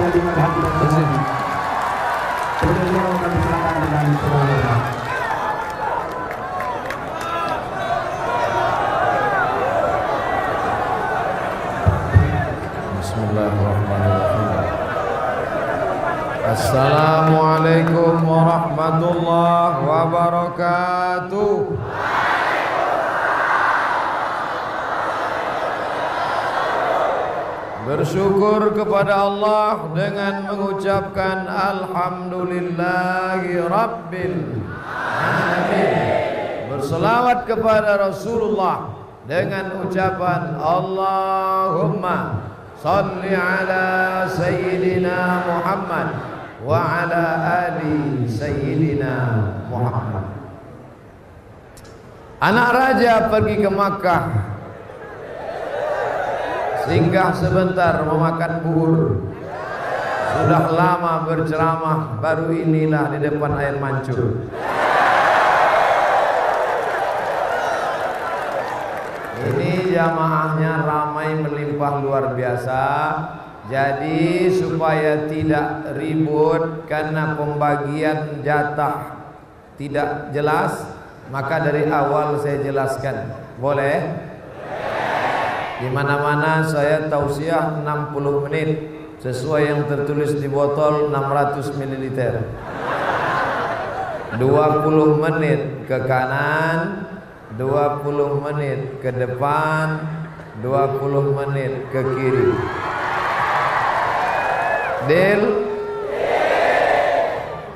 yang dimadhab dan terhati. Beliau kami silakan dengan segala. Bismillahirrahmanirrahim. Assalamualaikum warahmatullahi wabarakatuh. Bersyukur kepada Allah dengan mengucapkan Alhamdulillahi Rabbil Alamin. Berselawat kepada Rasulullah dengan ucapan Allahumma salli ala Sayyidina Muhammad wa ala ali Sayyidina Muhammad. Anak raja pergi ke Makkah, singgah sebentar memakan buhur. Sudah lama berceramah, baru inilah di depan air mancur. Ini jamaahnya ramai melimpah luar biasa. Jadi supaya tidak ribut karena pembagian jatah tidak jelas, maka dari awal saya jelaskan. Boleh? Di mana-mana saya tausiah 60 menit sesuai yang tertulis di botol 600 ml. 20 menit ke kanan, 20 menit ke depan, 20 menit ke kiri. Deal?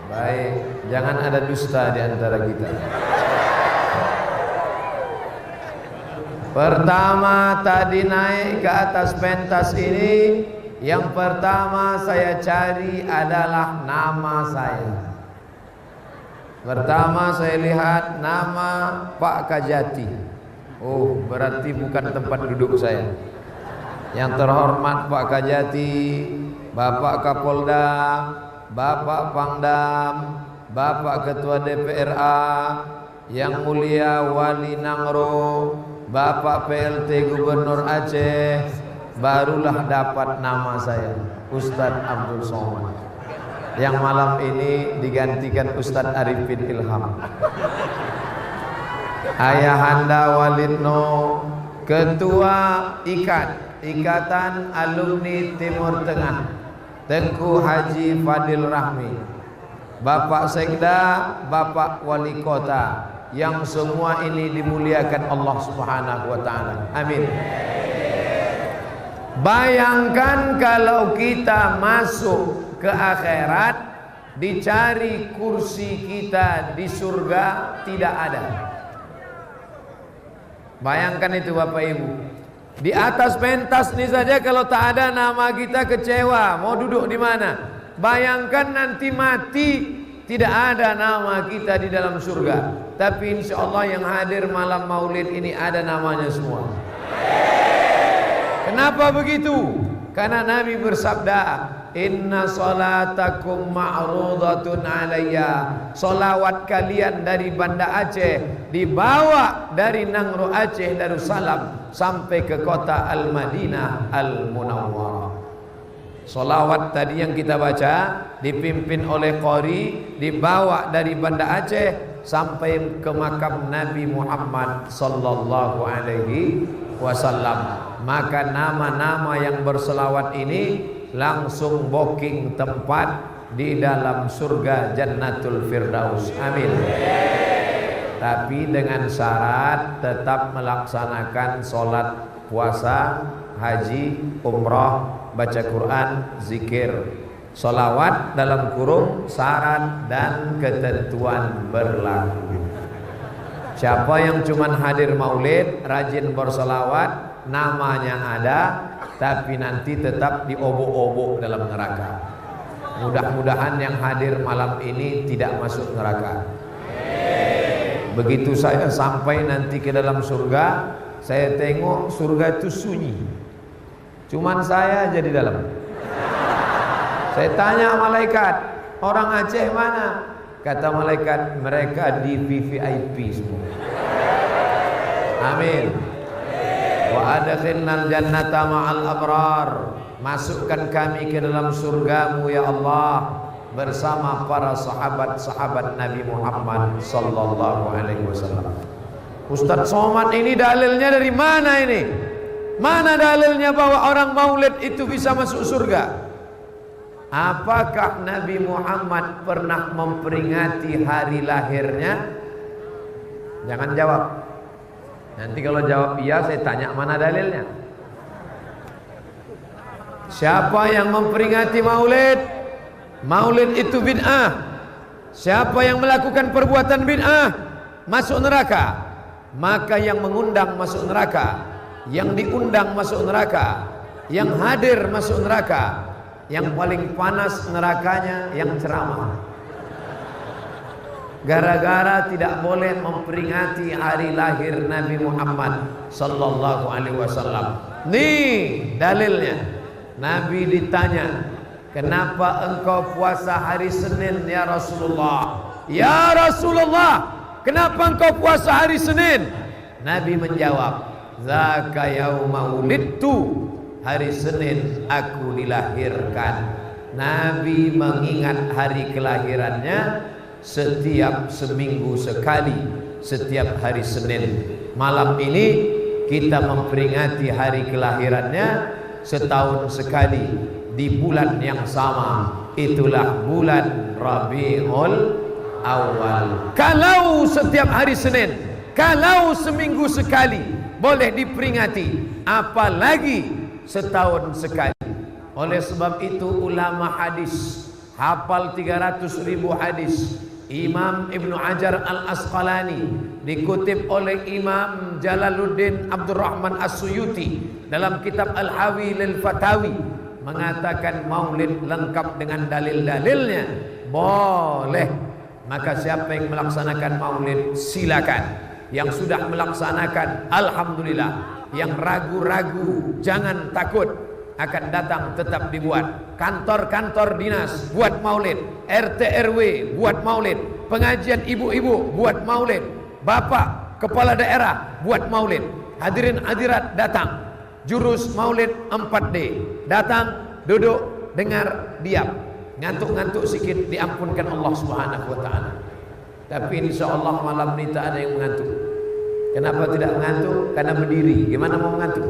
Baik, jangan ada dusta di antara kita. Pertama tadi naik ke atas pentas ini, yang pertama saya cari adalah nama saya. Pertama saya lihat nama Pak Kajati. Oh, berarti bukan tempat duduk saya. Yang terhormat Pak Kajati, Bapak Kapolda, Bapak Pangdam, Bapak Ketua DPRA, Yang Mulia Wali Nangro, Bapak PLT Gubernur Aceh, barulah dapat nama saya, Ustadz Abdul Somad. Yang malam ini digantikan Ustadz Arifin Ilham. Ayahanda Walidno, Ketua Ikatan Alumni Timur Tengah, Tengku Haji Fadil Rahmi, Bapak Sekda, Bapak Wali Kota, yang semua ini dimuliakan Allah Subhanahu wa taala. Amin. Bayangkan kalau kita masuk ke akhirat, dicari kursi kita di surga tidak ada. Bayangkan itu Bapak Ibu. Di atas pentas ini saja kalau tak ada nama kita kecewa, mau duduk di mana? Bayangkan nanti mati tidak ada nama kita di dalam surga. Tapi insya Allah yang hadir malam maulid ini ada namanya semua. Kenapa begitu? Karena Nabi bersabda, inna salatakum ma'rudatun alayya. Salawat kalian dari Banda Aceh dibawa dari Nangro Aceh Darussalam sampai ke kota Al-Madinah Al-Munawwarah. Salawat tadi yang kita baca dipimpin oleh Qori, dibawa dari Banda Aceh sampai ke makam Nabi Muhammad sallallahu alaihi wasallam. Maka nama-nama yang berselawat ini langsung booking tempat di dalam surga Jannatul Firdaus. Amin. Tapi dengan syarat tetap melaksanakan sholat, puasa, haji, umrah, baca Quran, zikir, sholawat dalam kurung syarat dan ketentuan berlaku. Siapa yang cuman hadir maulid, rajin bersolawat, namanya ada, tapi nanti tetap diobok-obok dalam neraka. Mudah-mudahan yang hadir malam ini tidak masuk neraka. Begitu saya sampai nanti ke dalam surga, saya tengok surga itu sunyi, cuman saya aja di dalam. Saya tanya malaikat, orang Aceh mana? Kata malaikat, mereka di VVIP semua. Amin. Wa adkhilnal jannata ma'al abrar. masukkan kami ke dalam surgamu ya Allah bersama para sahabat-sahabat Nabi Muhammad sallallahu alaihi wasallam. Ustaz Somad ini dalilnya dari mana ini? Mana dalilnya bahwa orang maulid itu bisa masuk surga? Apakah Nabi Muhammad pernah memperingati hari lahirnya? Jangan jawab. Nanti kalau jawab iya, saya tanya mana dalilnya. Siapa yang memperingati maulid? Maulid itu bid'ah. Siapa yang melakukan perbuatan bid'ah masuk neraka. Maka yang mengundang masuk neraka, yang diundang masuk neraka, yang hadir masuk neraka. Yang paling panas nerakanya yang ceramah. Gara-gara tidak boleh memperingati hari lahir Nabi Muhammad sallallahu alaihi wasallam. Nih dalilnya. Nabi ditanya, kenapa engkau puasa hari Senin ya Rasulullah? Ya Rasulullah, kenapa engkau puasa hari Senin? Nabi menjawab, zaka yauma wulidtu, hari Senin aku dilahirkan. Nabi mengingat hari kelahirannya setiap seminggu sekali, setiap hari Senin. Malam ini kita memperingati hari kelahirannya setahun sekali di bulan yang sama. Itulah bulan Rabiul Awal. Kalau setiap hari Senin, kalau seminggu sekali boleh diperingati, apalagi setahun sekali. Oleh sebab itu ulama hadis hafal 300.000 hadis. Imam Ibnu Hajar Al-Asqalani dikutip oleh Imam Jalaluddin Abdurrahman As-Suyuti dalam kitab Al-Hawi lil Fatawi mengatakan maulid lengkap dengan dalil-dalilnya boleh. Maka siapa yang melaksanakan maulid silakan. Yang sudah melaksanakan alhamdulillah. Yang ragu-ragu jangan takut, akan datang tetap dibuat. Kantor-kantor dinas buat maulid, RT RW buat maulid, pengajian ibu-ibu buat maulid, bapak kepala daerah buat maulid. Hadirin hadirat datang, jurus maulid 4D, datang, duduk, dengar, diam. Ngantuk-ngantuk sikit diampunkan Allah Subhanahu wa taala. Tapi insyaallah malam ini tak ada yang mengantuk. Kenapa tidak mengantuk? Karena berdiri. Gimana mau mengantuk?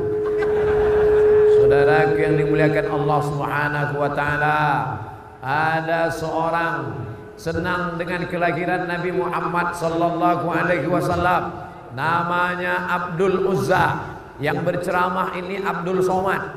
Saudara yang dimuliakan Allah Subhanahu wa taala, ada seorang senang dengan kelahiran Nabi Muhammad sallallahu alaihi wasallam, namanya Abdul Uzza. Yang berceramah ini Abdul Somad.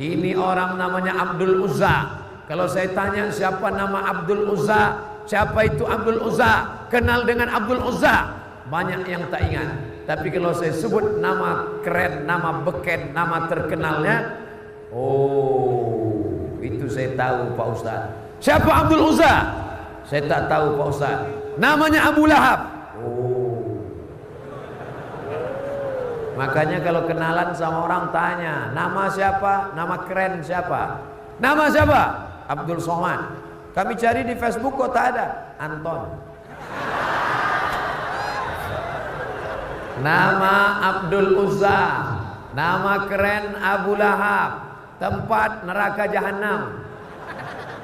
Ini orang namanya Abdul Uzza. Kalau saya tanya siapa nama Abdul Uzza, siapa itu Abdul Uzza, kenal dengan Abdul Uzza, banyak yang tak ingat. Tapi kalau saya sebut nama keren, nama beken, nama terkenalnya, oh, itu saya tahu Pak Ustaz. Siapa Abdul Uzza? Saya tak tahu Pak Ustaz. Namanya Abu Lahab. Oh. Makanya kalau kenalan sama orang tanya, nama siapa? Nama keren siapa? Nama siapa? Abdul Somad. Kami cari di Facebook kok tak ada. Anton. Nama Abdul Uzza, nama keren Abu Lahab, tempat neraka jahanam.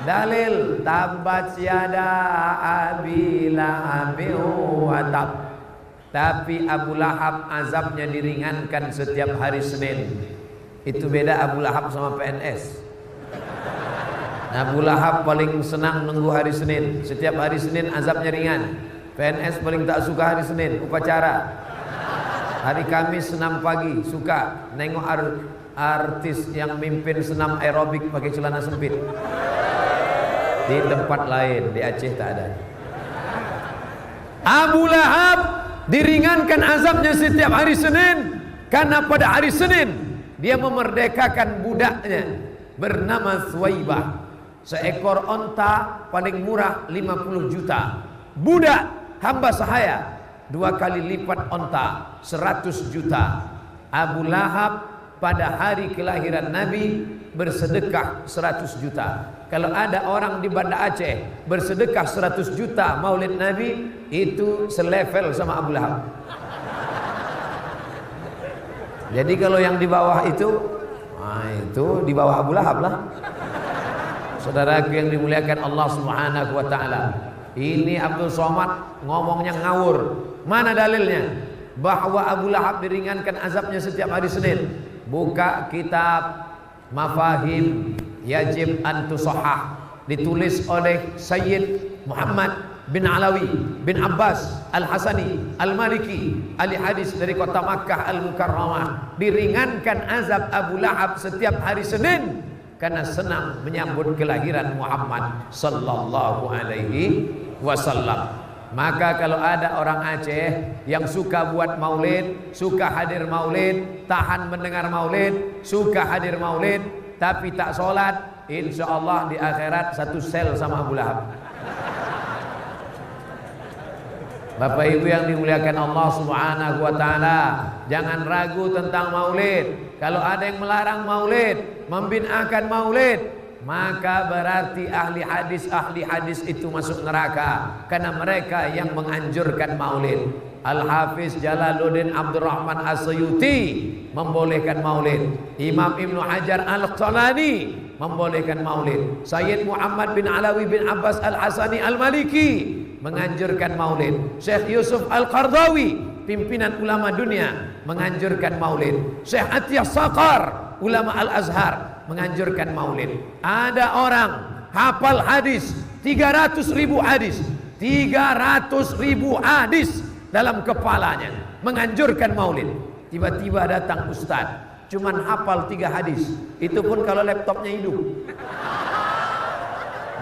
Dalil tabat yada abi lahabin wa tab. Tapi Abu Lahab azabnya diringankan setiap hari Senin. Itu beda Abu Lahab sama PNS. Abu Lahab paling senang nunggu hari Senin. Setiap hari Senin azabnya ringan. PNS paling tak suka hari Senin, upacara. Hari Kamis senam pagi, suka nengok artis yang mimpin senam aerobik pakai celana sempit. Di tempat lain, di Aceh tak ada. Abu Lahab diringankan azabnya setiap hari Senin karena pada hari Senin dia memerdekakan budaknya bernama Suwaibah. Seekor onta paling murah 50 juta. Budak hamba sahaya 2 kali lipat onta 100 juta. Abu Lahab pada hari kelahiran Nabi bersedekah 100 juta. Kalau ada orang di Banda Aceh bersedekah 100 juta maulid Nabi, itu selevel sama Abu Lahab. Jadi kalau yang di bawah itu Nah, itu di bawah Abu Lahab lah. Saudaraku yang dimuliakan Allah Subhanahu wa taala. Ini Abdul Somad ngomongnya ngawur. Mana dalilnya? Bahwa Abu Lahab diringankan azabnya setiap hari Senin. Buka kitab Mafahim Yajib an Tusahhah, ditulis oleh Sayyid Muhammad bin Alawi bin Abbas Al-Hasani Al-Maliki, ahli hadis dari kota Makkah Al-Mukarramah. Diringankan azab Abu Lahab setiap hari Senin karena senang menyambut kelahiran Muhammad sallallahu alaihi wasallam. Maka kalau ada orang Aceh yang suka buat maulid, suka hadir maulid, tahan mendengar maulid, suka hadir maulid tapi tak sholat, insya Allah di akhirat satu sel sama Abu Lahab. Bapak Ibu yang dimuliakan Allah Subhanahu wa taala, jangan ragu tentang maulid. Kalau ada yang melarang maulid, membid'ahkan maulid, maka berarti ahli hadis itu masuk neraka karena mereka yang menganjurkan maulid. Al-Hafiz Jalaluddin Abdurrahman As-Suyuti membolehkan maulid. Imam Ibnu Hajar Al-Asqalani membolehkan maulid. Sayyid Muhammad bin Alawi bin Abbas Al-Hasani Al-Maliki menganjurkan maulid. Syekh Yusuf Al-Qardawi, pimpinan ulama dunia, menganjurkan maulid. Syekh Atiyah Saqar, ulama Al-Azhar, menganjurkan maulid. Ada orang hafal hadis 300.000 hadis, 300.000 hadis dalam kepalanya, menganjurkan maulid. Tiba-tiba datang ustaz, cuman hafal 3 hadis, itu pun kalau laptopnya hidup.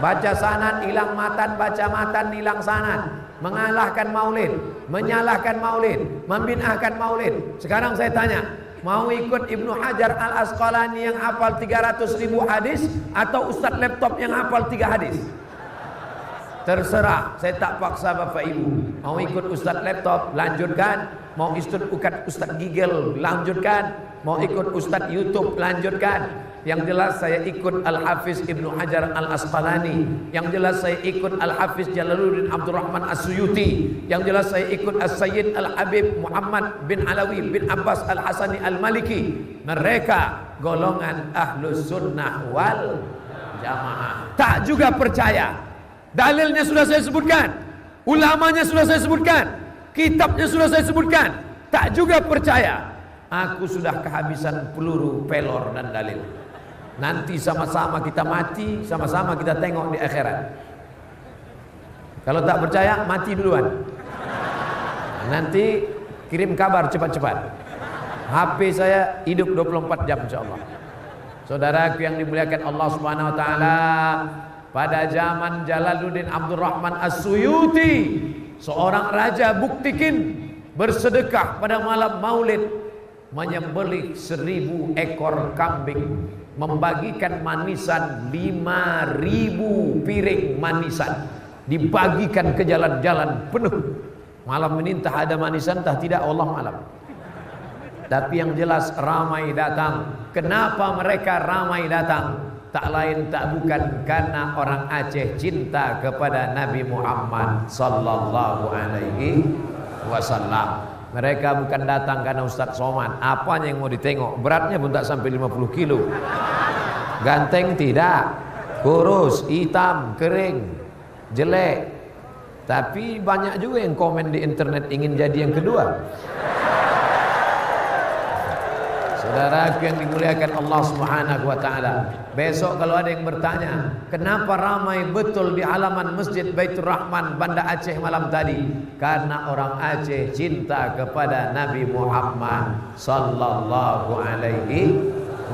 Baca sanad hilang matan, baca matan hilang sanad, mengalahkan maulid, menyalahkan maulid, membid'ahkan maulid. Sekarang saya tanya, mau ikut Ibnu Hajar Al-Asqalani yang hafal 300.000 hadis atau ustaz laptop yang hafal 3 hadis? Terserah, saya tak paksa Bapak Ibu. Mau ikut ustaz laptop, lanjutkan. Mau ikut ustaz Gigel, lanjutkan. Mau ikut ustaz YouTube, lanjutkan. Yang jelas saya ikut Al-Hafiz Ibnu Hajar Al-Asqalani. Yang jelas saya ikut Al-Hafiz Jalaluddin Abdurrahman As-Suyuti. Yang jelas saya ikut As-Sayyid Al-Habib Muhammad bin Alawi bin Abbas Al-Hasani Al-Maliki. Mereka golongan Ahlus Sunnah wal Jamaah. Tak juga percaya. Dalilnya sudah saya sebutkan, ulamanya sudah saya sebutkan, kitabnya sudah saya sebutkan. Tak juga percaya. Aku sudah kehabisan peluru, pelor dan dalil. Nanti sama-sama kita mati, sama-sama kita tengok di akhirat. Kalau tak percaya, mati duluan. Nanti kirim kabar cepat-cepat. HP saya hidup 24 jam insyaallah. Saudaraku yang dimuliakan Allah Subhanahu wa taala, pada zaman Jalaluddin Abdurrahman As-Suyuti, seorang raja buktikin bersedekah pada malam maulid, menyembelih 1000 ekor kambing, membagikan manisan 5.000 piring manisan, dibagikan ke jalan-jalan penuh. Malam ini entah ada manisan entah tidak, Allah malam. Tapi yang jelas ramai datang. Kenapa mereka ramai datang? Tak lain tak bukan karena orang Aceh cinta kepada Nabi Muhammad sallallahu alaihi wasallam. Mereka bukan datang karena Ustaz Somad. Apanya yang mau ditengok? Beratnya pun tak sampai 50 kilo. Ganteng tidak, kurus, hitam, kering, jelek. Tapi banyak juga yang komen di internet ingin jadi yang kedua. Saudaraku yang dimuliakan Allah Subhanahu wa taala, besok kalau ada yang bertanya, kenapa ramai betul di halaman Masjid Baitur Rahman Banda Aceh malam tadi? Karena orang Aceh cinta kepada Nabi Muhammad sallallahu alaihi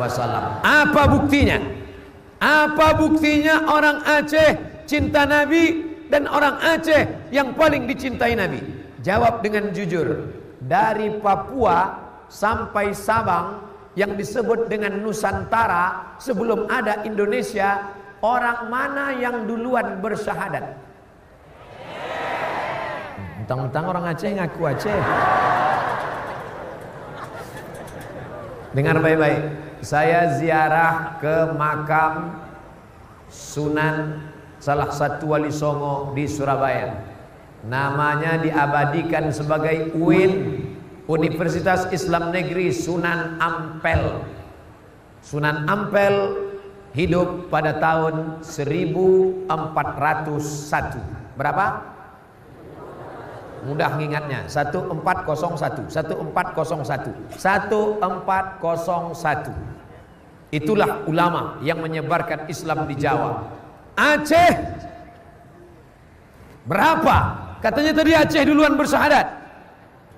wasallam. Apa buktinya? Apa buktinya orang Aceh cinta Nabi dan orang Aceh yang paling dicintai Nabi? Jawab dengan jujur. Dari Papua sampai Sabang yang disebut dengan Nusantara sebelum ada Indonesia, orang mana yang duluan bersyahadat? Mentang-mentang orang Aceh ngaku Aceh. Dengar baik-baik. Saya ziarah ke makam Sunan salah satu wali Songo di Surabaya. Namanya diabadikan sebagai UIN, Universitas Islam Negeri Sunan Ampel. Sunan Ampel hidup pada tahun 1401. Berapa? Mudah ngingatnya. 1401. 1401. Itulah ulama yang menyebarkan Islam di Jawa. Aceh berapa? Katanya tadi Aceh duluan bersyahadat.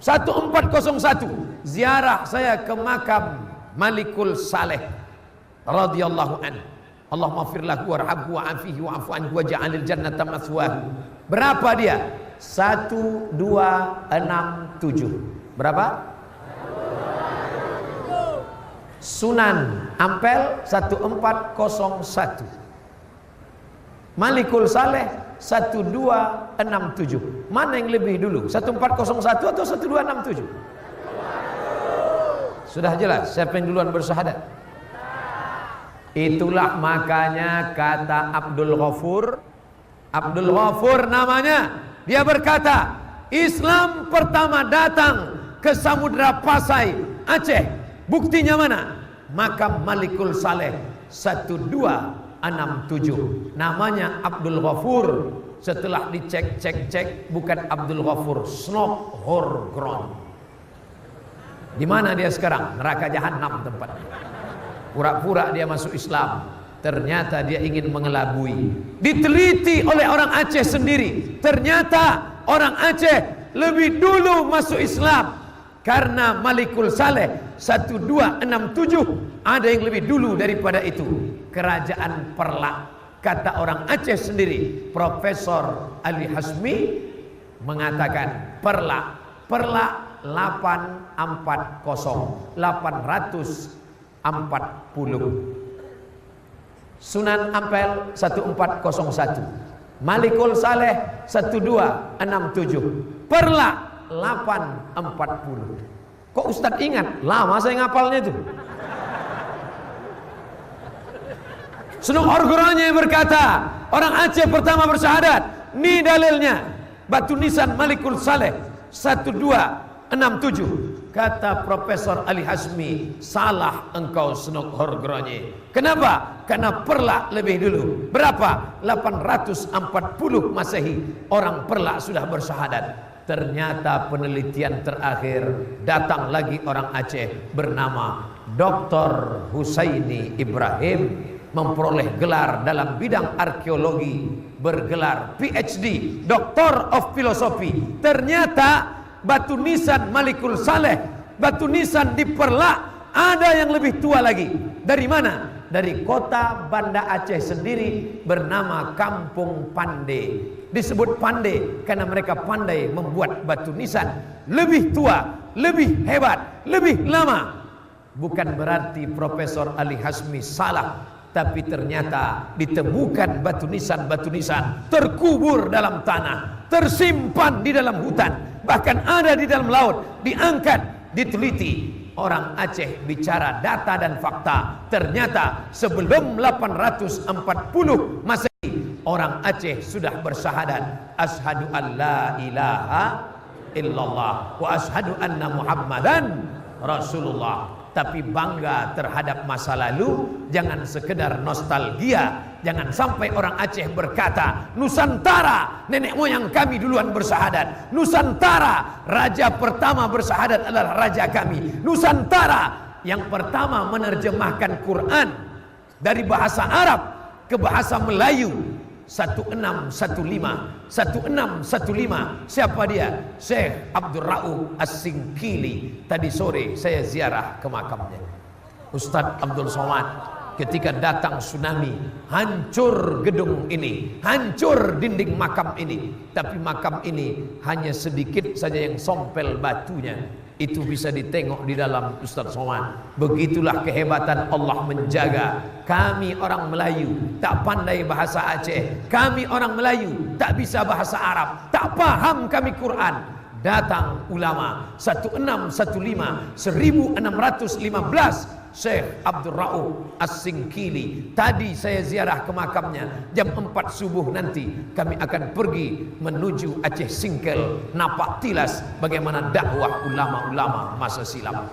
1401. Ziarah saya ke makam Malikul Saleh radhiyallahu anhu. Allahumma fir lahu warhamhu wa'afihi wa'fu anhu waj'alil jannata mathwahu. Berapa dia? 1267. Berapa? Sunan Ampel 1401. Malikul Saleh 1267. Mana yang lebih dulu? 1401 atau 1267? Sudah jelas siapa yang duluan bersyahadat? Itulah makanya kata Abdul Ghafur namanya. Dia berkata, Islam pertama datang ke Samudra Pasai, Aceh. Buktinya mana? Makam Malikul Saleh 1267. Namanya Abdul Ghafur. Setelah dicek bukan Abdul Ghafur, Snok Horgron. Di mana dia sekarang? Neraka Jahanam tempatnya. Pura-pura dia masuk Islam, ternyata dia ingin mengelabui. Diteliti oleh orang Aceh sendiri, ternyata orang Aceh lebih dulu masuk Islam. Karena Malikul Saleh 1267 ada yang lebih dulu daripada itu. Kerajaan Perlak. Kata orang Aceh sendiri, Profesor Ali Hasmi mengatakan Perlak 840. Sunan Ampel 1401. Malikul Saleh 1267. Perlak 840. Kok Ustadz ingat? Lama saya ngapalnya itu. Snok Horgronnya berkata, orang Aceh pertama bersyahadat. Ini dalilnya. Batu nisan Malikul Saleh 1267. Kata Profesor Ali Hasmi, salah engkau Snok Horgronye. Kenapa? Karena Perlak lebih dulu. Berapa? 840 Masehi. Orang Perlak sudah bersyahadat. Ternyata penelitian terakhir, datang lagi orang Aceh bernama Dr. Husaini Ibrahim, memperoleh gelar dalam bidang arkeologi, bergelar PhD, Doctor of Philosophy. Ternyata batu nisan Malikul Saleh, batu nisan di Perlak ada yang lebih tua lagi. Dari mana? Dari kota Banda Aceh sendiri bernama Kampung Pande. Disebut Pande karena mereka pandai membuat batu nisan. Lebih tua, lebih hebat, lebih lama. Bukan berarti Profesor Ali Hasmi salah, tapi ternyata ditemukan batu nisan terkubur dalam tanah, tersimpan di dalam hutan, bahkan ada di dalam laut, diangkat, diteliti. Orang Aceh bicara data dan fakta. Ternyata sebelum 840 Masehi, orang Aceh sudah bersyahadat, asyhadu an la ilaha illallah wa asyhadu anna Muhammadan Rasulullah. Tapi bangga terhadap masa lalu, jangan sekedar nostalgia. Jangan sampai orang Aceh berkata, Nusantara, nenek moyang kami duluan bersyahadat. Nusantara, raja pertama bersyahadat adalah raja kami. Nusantara yang pertama menerjemahkan Quran dari bahasa Arab ke bahasa Melayu. 1615. Siapa dia? Syekh Abdul Rauf As-Singkili. Tadi sore saya ziarah ke makamnya. Ustadz Abdul Somad ketika datang tsunami, hancur gedung ini, hancur dinding makam ini. Tapi makam ini hanya sedikit saja yang sompel batunya. Itu bisa ditengok di dalam Ustadz Somad. Begitulah kehebatan Allah menjaga. Kami orang Melayu tak pandai bahasa Aceh. Kami orang Melayu tak bisa bahasa Arab. Tak paham kami Quran. Datang ulama 1615 1615 Syekh Abdul Rauf As-Singkili. Tadi saya ziarah ke makamnya. Jam 4 subuh nanti kami akan pergi menuju Aceh Singkel, napak tilas bagaimana dakwah ulama-ulama masa silam.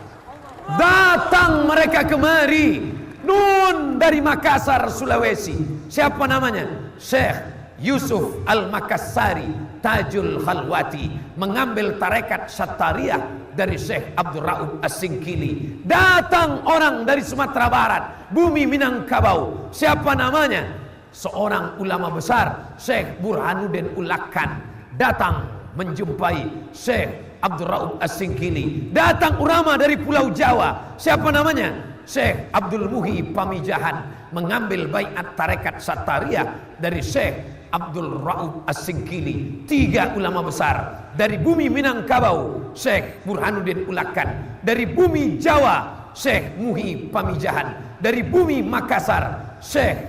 Datang mereka kemari Nun dari Makassar, Sulawesi. Siapa namanya? Syekh Yusuf Al-Makassari Tajul Khalwati, mengambil tarekat Sattariyah dari Syekh Abdul Rauf As-Singkili. Datang orang dari Sumatera Barat, bumi Minangkabau. Siapa namanya? Seorang ulama besar, Syekh Burhanuddin Ulakan, datang menjumpai Syekh Abdul Rauf As-Singkili. Datang ulama dari Pulau Jawa. Siapa namanya? Syekh Abdul Muhi Pamijahan, mengambil baiat tarekat Sattariyah dari Syekh Abdul Rauf As-Singkili. 3 ulama besar dari bumi Minangkabau, Syekh Burhanuddin Ulakan. Dari bumi Jawa, Syekh Muhi Pamijahan. Dari bumi Makassar, Syekh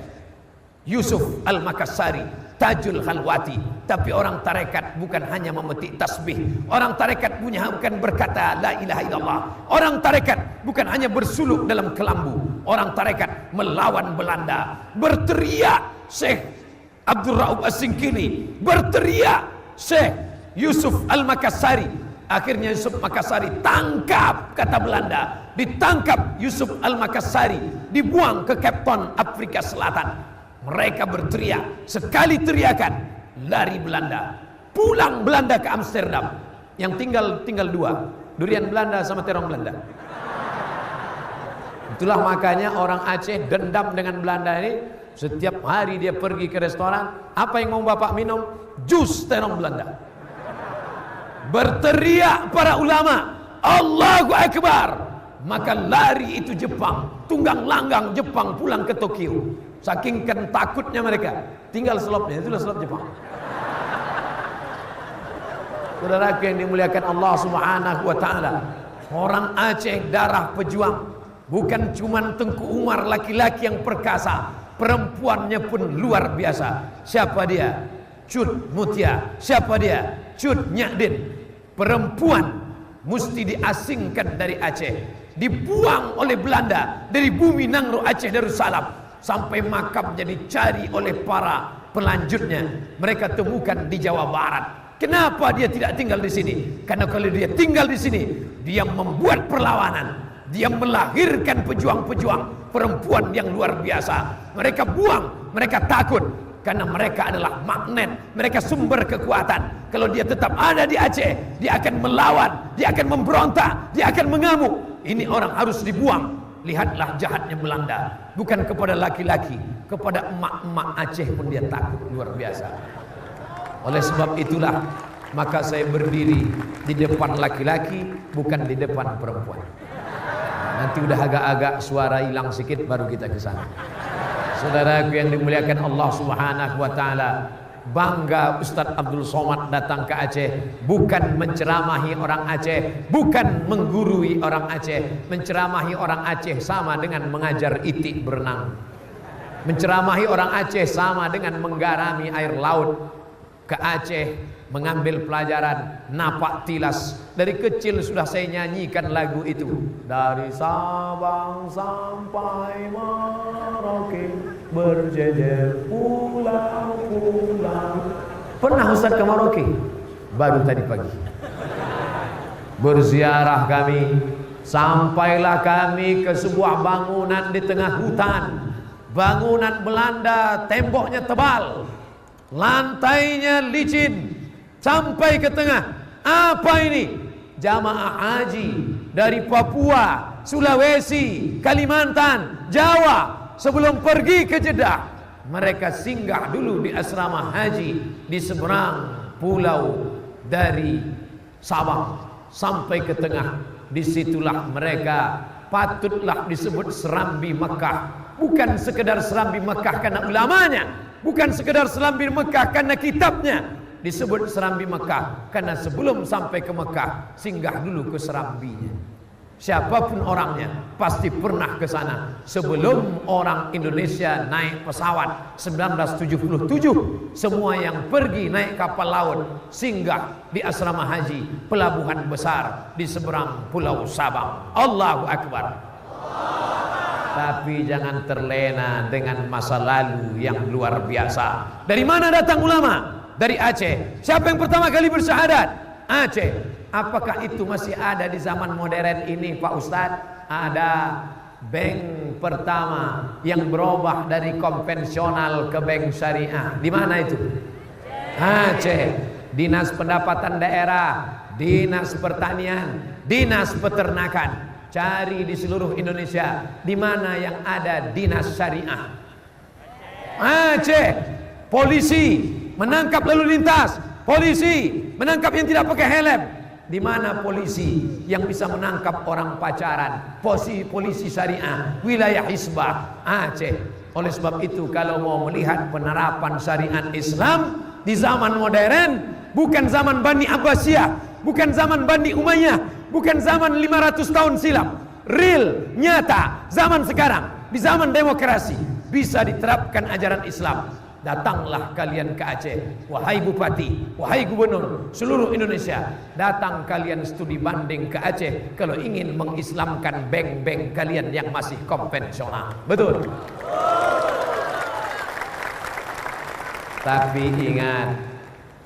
Yusuf Al-Makassari Tajul Khalwati. Tapi orang tarekat bukan hanya memetik tasbih. Orang tarekat bukan berkata la ilaha illallah. Orang tarekat bukan hanya bersuluk dalam kelambu. Orang tarekat melawan Belanda. Berteriak Syekh Abdul Rauf As-Singkili, berteriak Syekh Yusuf Al-Makassari. Akhirnya Yusuf Makassari tangkap, kata Belanda. Ditangkap Yusuf Al-Makassari, dibuang ke Cape Town, Afrika Selatan. Mereka berteriak, sekali teriakan lari Belanda. Pulang Belanda ke Amsterdam. Yang tinggal 2, durian Belanda sama terong Belanda. Itulah makanya orang Aceh dendam dengan Belanda ini. Setiap hari dia pergi ke restoran, apa yang mau bapak minum? Jus terong Belanda. Berteriak para ulama, Allahu Akbar. Maka lari itu Jepang, tunggang langgang Jepang pulang ke Tokyo. Saking takutnya mereka, tinggal selopnya, itulah selop Jepang. Saudaraku yang dimuliakan Allah Subhanahu wa taala, orang Aceh darah pejuang. Bukan cuma Tengku Umar laki-laki yang perkasa, perempuannya pun luar biasa. Siapa dia? Cut Mutia. Siapa dia? Cut Nyadin. Perempuan mesti diasingkan dari Aceh, dibuang oleh Belanda dari bumi Nangro Aceh Darussalam. Sampai makamnya dicari oleh para pelanjutnya. Mereka temukan di Jawa Barat. Kenapa dia tidak tinggal di sini? Karena kalau dia tinggal di sini, dia membuat perlawanan. Dia melahirkan pejuang-pejuang perempuan yang luar biasa. Mereka buang, mereka takut. Karena mereka adalah magnet, mereka sumber kekuatan. Kalau dia tetap ada di Aceh, dia akan melawan, dia akan memberontak, dia akan mengamuk. Ini orang harus dibuang. Lihatlah jahatnya Belanda. Bukan kepada laki-laki, kepada emak-emak Aceh pun dia takut, luar biasa. Oleh sebab itulah, maka saya berdiri di depan laki-laki, bukan di depan perempuan. Nanti udah agak-agak suara hilang sedikit baru kita ke sana. Saudaraku yang dimuliakan Allah Subhanahu wa taala, bangga Ustadz Abdul Somad datang ke Aceh, bukan menceramahi orang Aceh, bukan menggurui orang Aceh. Menceramahi orang Aceh sama dengan mengajar itik berenang. Menceramahi orang Aceh sama dengan menggarami air laut. Ke Aceh mengambil pelajaran napak tilas. Dari kecil sudah saya nyanyikan lagu itu. Dari Sabang sampai Merauke, berjejer pulau-pulau. Pernah Ustaz ke Merauke? Baru tadi pagi. Berziarah kami, sampailah kami ke sebuah bangunan di tengah hutan. Bangunan Belanda, temboknya tebal, lantainya licin sampai ke tengah. Apa ini? Jamaah haji dari Papua, Sulawesi, Kalimantan, Jawa. Sebelum pergi ke Jeddah, mereka singgah dulu di asrama haji di seberang pulau dari Sabang sampai ke tengah. Disitulah mereka patutlah disebut Serambi Mekah. Bukan sekedar Serambi Mekah karena ulamanya, bukan sekedar Serambi Mekah karena kitabnya. Disebut Serambi Mekah karena sebelum sampai ke Mekah singgah dulu ke Serambinya. Siapapun orangnya pasti pernah ke sana. Sebelum orang Indonesia naik pesawat 1977, semua yang pergi naik kapal laut singgah di asrama haji pelabuhan besar di seberang Pulau Sabang. Allahu Akbar. Tapi jangan terlena dengan masa lalu yang luar biasa. Dari mana datang ulama? Dari Aceh. Siapa yang pertama kali bersyahadat? Aceh. Apakah itu masih ada di zaman modern ini Pak Ustadz? Ada Beng pertama yang berubah dari konvensional ke bank syariah. Di mana itu? Aceh. Dinas Pendapatan Daerah, Dinas Pertanian, Dinas Peternakan. Cari di seluruh Indonesia di mana yang ada dinas syariah. Aceh. Polisi menangkap lalu lintas, polisi menangkap yang tidak pakai helm. Di mana polisi yang bisa menangkap orang pacaran? Polisi syariah, wilayah Hisbah, Aceh. Oleh sebab itu, kalau mau melihat penerapan syariat Islam di zaman modern, bukan zaman Bani Abbasiyah, bukan zaman Bani Umayyah, bukan zaman 500 tahun silam. Real, nyata, zaman sekarang, di zaman demokrasi, bisa diterapkan ajaran Islam. Datanglah kalian ke Aceh, wahai bupati, wahai gubernur seluruh Indonesia. Datang kalian studi banding ke Aceh kalau ingin mengislamkan bank-bank kalian yang masih konvensional. Betul. Tapi ingat,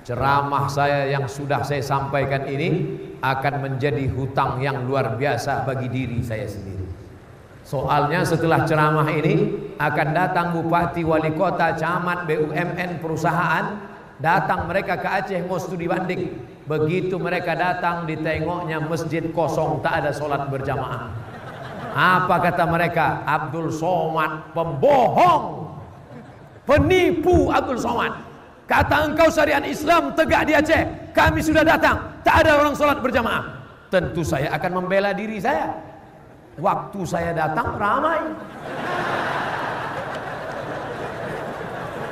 ceramah saya yang sudah saya sampaikan ini akan menjadi hutang yang luar biasa bagi diri saya sendiri. Soalnya setelah ceramah ini akan datang bupati, wali kota, camat, BUMN, perusahaan. Datang mereka ke Aceh mau studi banding. Begitu mereka datang, ditengoknya masjid kosong, tak ada sholat berjamaah. Apa kata mereka? Abdul Somad pembohong, penipu. Abdul Somad kata engkau syariat Islam tegak di Aceh, kami sudah datang, tak ada orang sholat berjamaah. Tentu saya akan membela diri saya. Waktu saya datang ramai.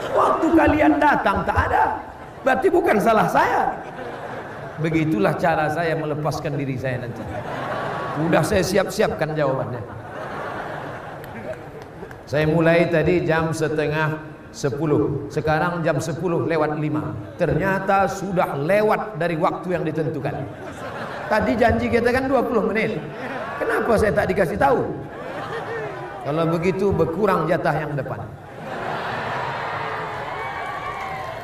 Waktu kalian datang tak ada. Berarti bukan salah saya. Begitulah cara saya melepaskan diri saya nanti. Udah saya siap-siapkan jawabannya. Saya mulai tadi jam 9:30. Sekarang jam 10:05. Ternyata sudah lewat dari waktu yang ditentukan. Tadi janji kita kan 20 menit. Kenapa saya tak dikasih tahu? Kalau begitu berkurang jatah yang depan.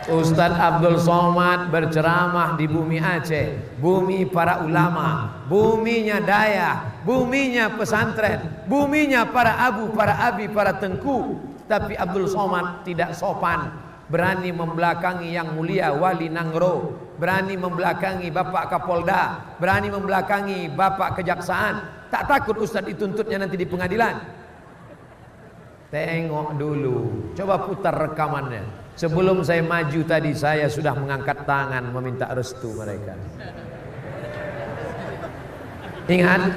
Ustadz Abdul Somad berceramah di bumi Aceh, bumi para ulama, buminya daya, buminya pesantren, buminya para abu, para abi, para tengku. Tapi Abdul Somad tidak sopan, berani membelakangi yang mulia Wali Nangro, berani membelakangi Bapak Kapolda, berani membelakangi Bapak Kejaksaan. Tak takut Ustadz dituntutnya nanti di pengadilan. Tengok dulu, coba putar rekamannya. Sebelum saya maju tadi, saya sudah mengangkat tangan meminta restu mereka. Ingat,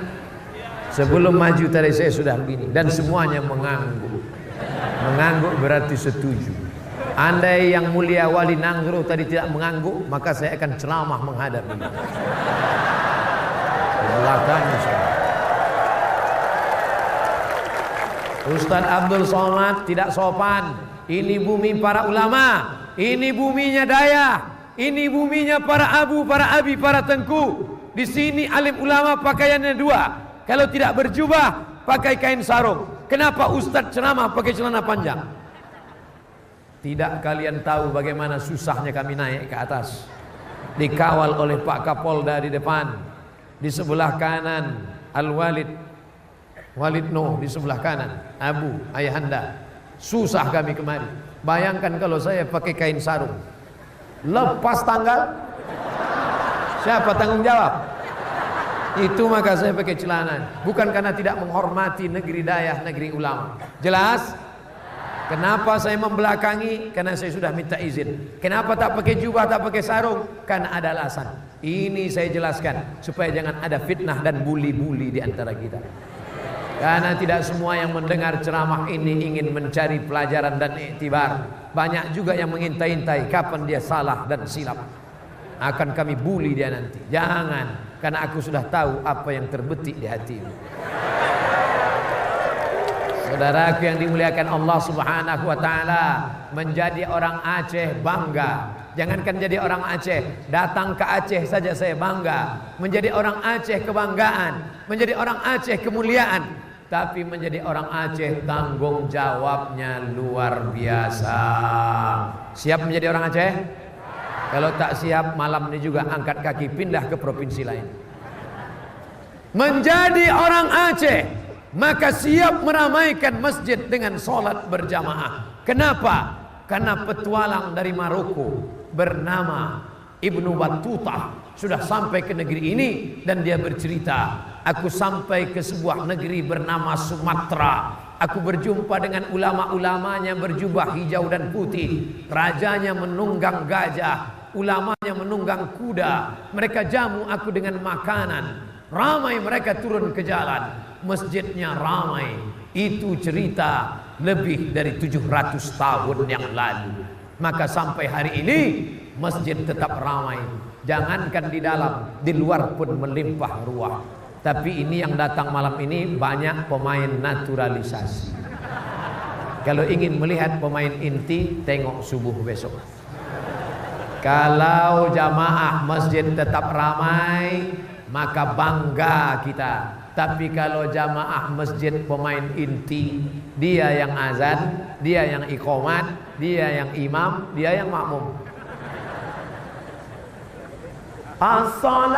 sebelum maju tadi saya sudah begini, dan semuanya mengangguk. Mengangguk berarti setuju. Andai yang mulia Wali Nangro tadi tidak mengangguk, maka saya akan ceramah menghadap ini. Belakangnya saya. Ustadz Abdul Somad tidak sopan. Ini bumi para ulama, ini buminya daya, ini buminya para abu, para abi, para tengku. Di sini alim ulama pakaiannya dua. Kalau tidak berjubah, pakai kain sarung. Kenapa Ustadz ceramah pakai celana panjang? Tidak kalian tahu bagaimana susahnya kami naik ke atas. Dikawal oleh Pak Kapolda di depan, di sebelah kanan Walid Nuh di sebelah kanan, Abu, ayahanda. Susah kami kemari. Bayangkan kalau saya pakai kain sarung, lepas tanggal, siapa tanggung jawab? Itu maka saya pakai celana. Bukan karena tidak menghormati negeri dayah, negeri ulama. Jelas? Kenapa saya membelakangi? Karena saya sudah minta izin. Kenapa tak pakai jubah, tak pakai sarung? Karena ada alasan. Ini saya jelaskan supaya jangan ada fitnah dan bully-bully di antara kita. Karena tidak semua yang mendengar ceramah ini ingin mencari pelajaran dan iktibar. Banyak juga yang mengintai-intai kapan dia salah dan silap. Akan kami bully dia nanti. Jangan, karena aku sudah tahu apa yang terbetik di hatimu. Saudaraku yang dimuliakan Allah Subhanahu wa taala, menjadi orang Aceh bangga. Jangankan jadi orang Aceh, datang ke Aceh saja saya bangga. Menjadi orang Aceh kebanggaan, menjadi orang Aceh kemuliaan. Tapi menjadi orang Aceh tanggung jawabnya luar biasa. Siap menjadi orang Aceh? Kalau tak siap, malam ini juga angkat kaki pindah ke provinsi lain. Menjadi orang Aceh maka siap meramaikan masjid dengan sholat berjamaah. Kenapa? Karena petualang dari Maroko bernama Ibnu Battuta sudah sampai ke negeri ini, dan dia bercerita, aku sampai ke sebuah negeri bernama Sumatera. Aku berjumpa dengan ulama-ulamanya berjubah hijau dan putih. Rajanya menunggang gajah, ulamanya menunggang kuda. Mereka jamu aku dengan makanan. Ramai mereka turun ke jalan. Masjidnya ramai. Itu cerita lebih dari 700 tahun yang lalu. Maka sampai hari ini masjid tetap ramai. Jangankan di dalam, di luar pun melimpah ruah. Tapi ini yang datang malam ini banyak pemain naturalisasi. Kalau ingin melihat pemain inti, tengok subuh besok. Kalau jamaah masjid tetap ramai, maka bangga kita. Tapi kalau jamaah masjid pemain inti, dia yang azan, dia yang iqamat, dia yang imam, dia yang makmum. As-salatu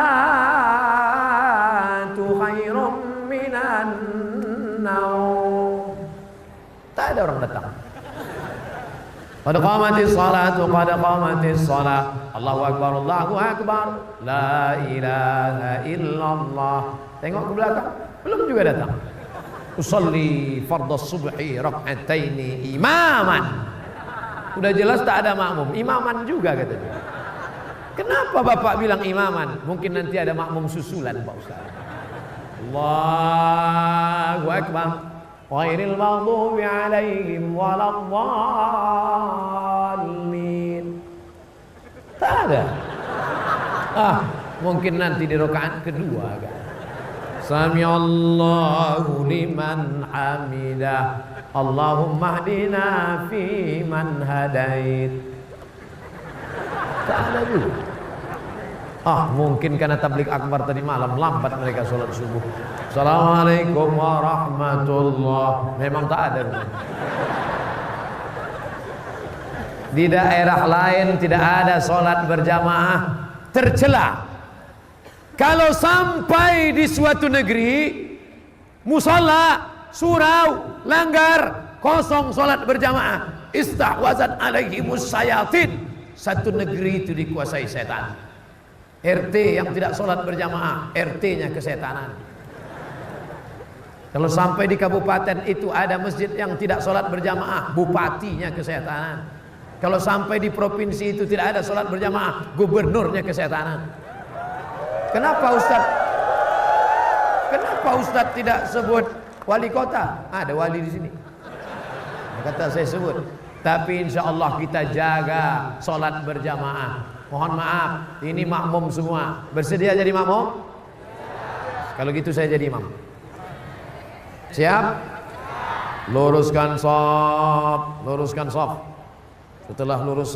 khairum minan naum. Tak ada orang datang. Qad qamatis salatu, qad qamatis salat. Allahu akbar, Allahu akbar. La ilaha illallah. Tengok ke belakang, belum juga datang. Usalli fardhas subhi rak'ataini imaman. Udah jelas tak ada makmum, imaman juga katanya. Kenapa Bapak bilang imaman? Mungkin nanti ada makmum susulan Pak Ustaz. Allahu akbar. Ghairil maghdubi alaihim waladdallin. Tak ada. Mungkin nanti di rakaat kedua kan. Sami Allahu liman hamidah. Allahumma hdina fi man hadait. Tak ada dulu. Mungkin karena tablik akbar tadi malam lambat mereka sholat subuh. Assalamualaikum warahmatullah. Memang tak ada dulu. Di daerah lain tidak ada sholat berjamaah, tercela. Kalau sampai di suatu negeri, musalla, surau, langgar, kosong sholat berjamaah, istahwazat alaihimus sayatin. Satu negeri itu dikuasai setan. RT yang tidak sholat berjamaah, RT-nya kesetanan. Kalau sampai di kabupaten itu ada masjid yang tidak sholat berjamaah, bupatinya kesetanan. Kalau sampai di provinsi itu tidak ada sholat berjamaah, gubernurnya kesetanan. Kenapa Ustaz tidak sebut wali kota? Ada wali di sini. Kata saya sebut. Tapi insya Allah kita jaga sholat berjamaah. Mohon maaf, ini makmum semua. Bersedia jadi makmum? Kalau gitu saya jadi imam. Siap? Luruskan shaf, luruskan shaf. Setelah lurus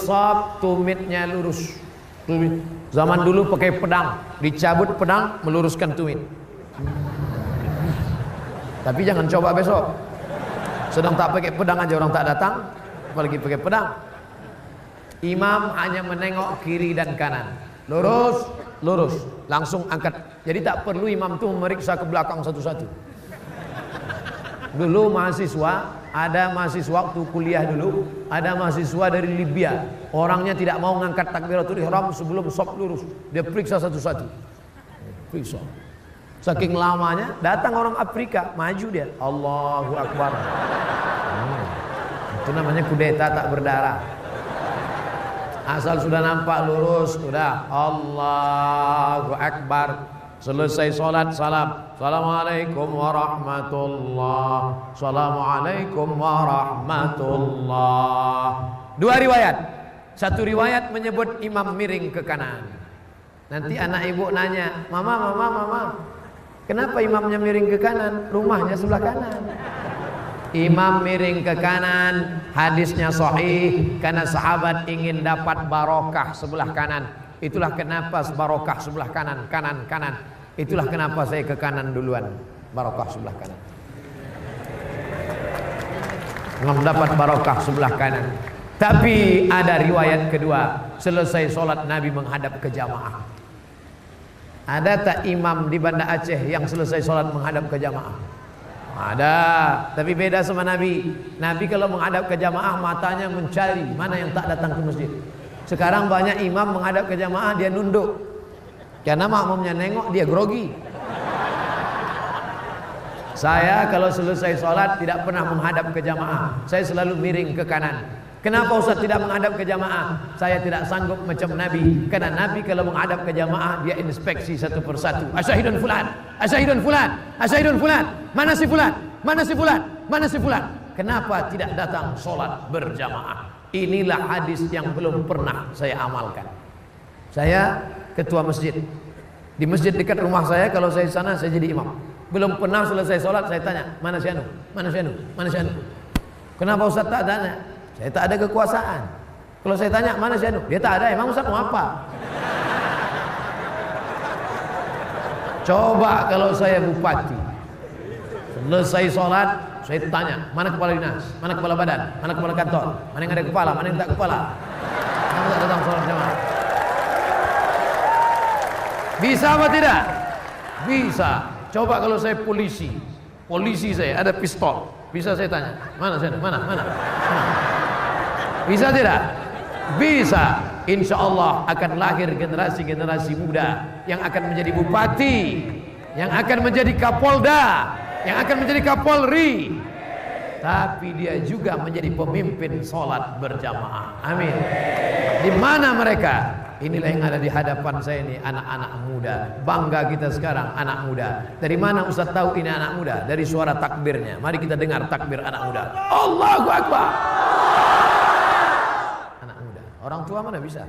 shaf, tumitnya lurus. Tumit. Zaman dulu pakai pedang, dicabut pedang, meluruskan tumit. Tapi jangan coba besok. Sedang tak pakai pedang aja orang tak datang, apalagi pakai pedang. Imam hanya menengok kiri dan kanan. Lurus, lurus, langsung angkat. Jadi tak perlu imam itu memeriksa ke belakang satu-satu. Dulu mahasiswa, ada mahasiswa waktu kuliah dulu, ada mahasiswa dari Libya. Orangnya tidak mau ngangkat takbiratul ihram sebelum shaf lurus. Dia periksa satu-satu. Periksa. Saking lamanya, datang orang Afrika, maju dia. Allahu Akbar. Itu namanya kudeta tak berdarah. Asal sudah nampak lurus, sudah Allahu Akbar. Selesai sholat, salam. Assalamualaikum warahmatullah. Assalamualaikum warahmatullah. Dua riwayat. Satu riwayat menyebut imam miring ke kanan. Nanti anak ibu nanya, Mama, kenapa imamnya miring ke kanan? Rumahnya sebelah kanan. Imam miring ke kanan, hadisnya sahih, karena sahabat ingin dapat barokah sebelah kanan. Itulah kenapa barokah sebelah kanan. Itulah kenapa saya ke kanan duluan, barokah sebelah kanan. Mendapat barokah sebelah kanan. Tapi ada riwayat kedua, selesai sholat Nabi menghadap ke jamaah. Ada tak imam di Banda Aceh yang selesai sholat menghadap ke jamaah? Ada, tapi beda sama Nabi. Nabi kalau menghadap ke jamaah matanya mencari mana yang tak datang ke masjid. Sekarang banyak imam menghadap ke jamaah dia nunduk, karena makmumnya nengok dia grogi. Saya kalau selesai sholat tidak pernah menghadap ke jamaah, saya selalu miring ke kanan. Kenapa Ustaz tidak menghadap ke jamaah? Saya tidak sanggup macam Nabi. Karena Nabi kalau menghadap ke jamaah dia inspeksi satu persatu. Asyhadun fulan, asyhadun fulan, asyhadun fulan. Mana si fulan? Mana si fulan? Mana si fulan? Kenapa tidak datang sholat berjamaah? Inilah hadis yang belum pernah saya amalkan. Saya ketua masjid. Di masjid dekat rumah saya, kalau saya sana saya jadi imam. Belum pernah selesai sholat saya tanya, mana si anu? Mana si anu? Mana si anu? Kenapa Ustaz tak tanya? Saya tak ada kekuasaan. Kalau saya tanya mana si anu, dia tak ada. Emang Ustaz mau apa? Coba kalau saya bupati, selesai sholat saya tanya, mana kepala dinas, mana kepala badan, mana kepala kantor, mana yang ada kepala, mana yang tak kepala. Mana tak datang sholat jamaah? Bisa apa tidak? Bisa. Coba kalau saya polisi saya ada pistol, bisa saya tanya, mana saya, mana? Bisa tidak? Bisa. Insya Allah akan lahir generasi-generasi muda yang akan menjadi bupati, yang akan menjadi kapolda, yang akan menjadi kapolri. Tapi dia juga menjadi pemimpin sholat berjamaah. Amin. Di mana mereka? Inilah yang ada di hadapan saya ini, anak-anak muda. Bangga kita sekarang, anak muda. Dari mana Ustaz tahu ini anak muda? Dari suara takbirnya. Mari kita dengar takbir anak muda. Allahu Akbar. Anak muda. Orang tua mana bisa?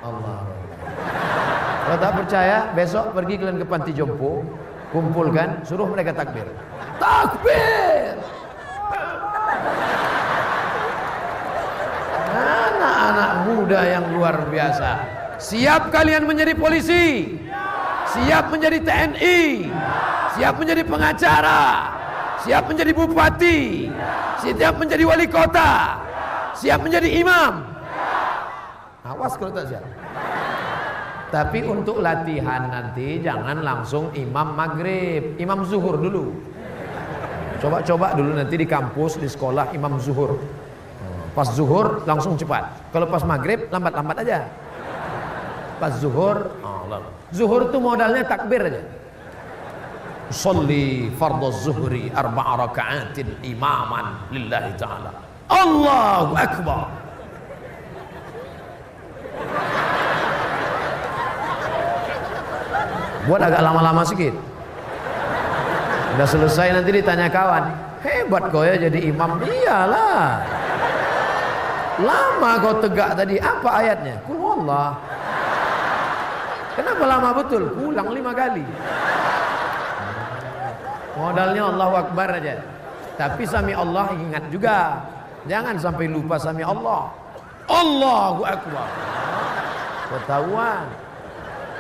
Allah. Kalau tak percaya, besok pergi kalian ke panti jompo, kumpulkan, suruh mereka takbir. Takbir. Anak-anak muda yang luar biasa. Siap kalian menjadi polisi, siap menjadi TNI, siap menjadi pengacara, siap menjadi bupati, siap menjadi wali kota, siap menjadi imam. Awas kalau tak siap. Tapi untuk latihan nanti jangan langsung imam maghrib, imam zuhur dulu. Coba-coba dulu nanti di kampus, di sekolah imam zuhur. Pas zuhur langsung cepat. Kalau pas maghrib lambat-lambat aja. Pas zuhur, zuhur itu modalnya takbir aja. Sholli fardhu zuhri 4 raka'atin imaman lillahi ta'ala. Allahu Akbar. Buat agak lama-lama sedikit. Udah selesai nanti ditanya kawan, hebat kau ya jadi imam. Iyalah. Lama kau tegak tadi, apa ayatnya? Qul huwallah. Kenapa lama betul? Ulang 5 kali. Modalnya Allahu Akbar aja. Tapi sami Allah ingat juga. Jangan sampai lupa sami Allah. Allahu Akbar. Ketahuan.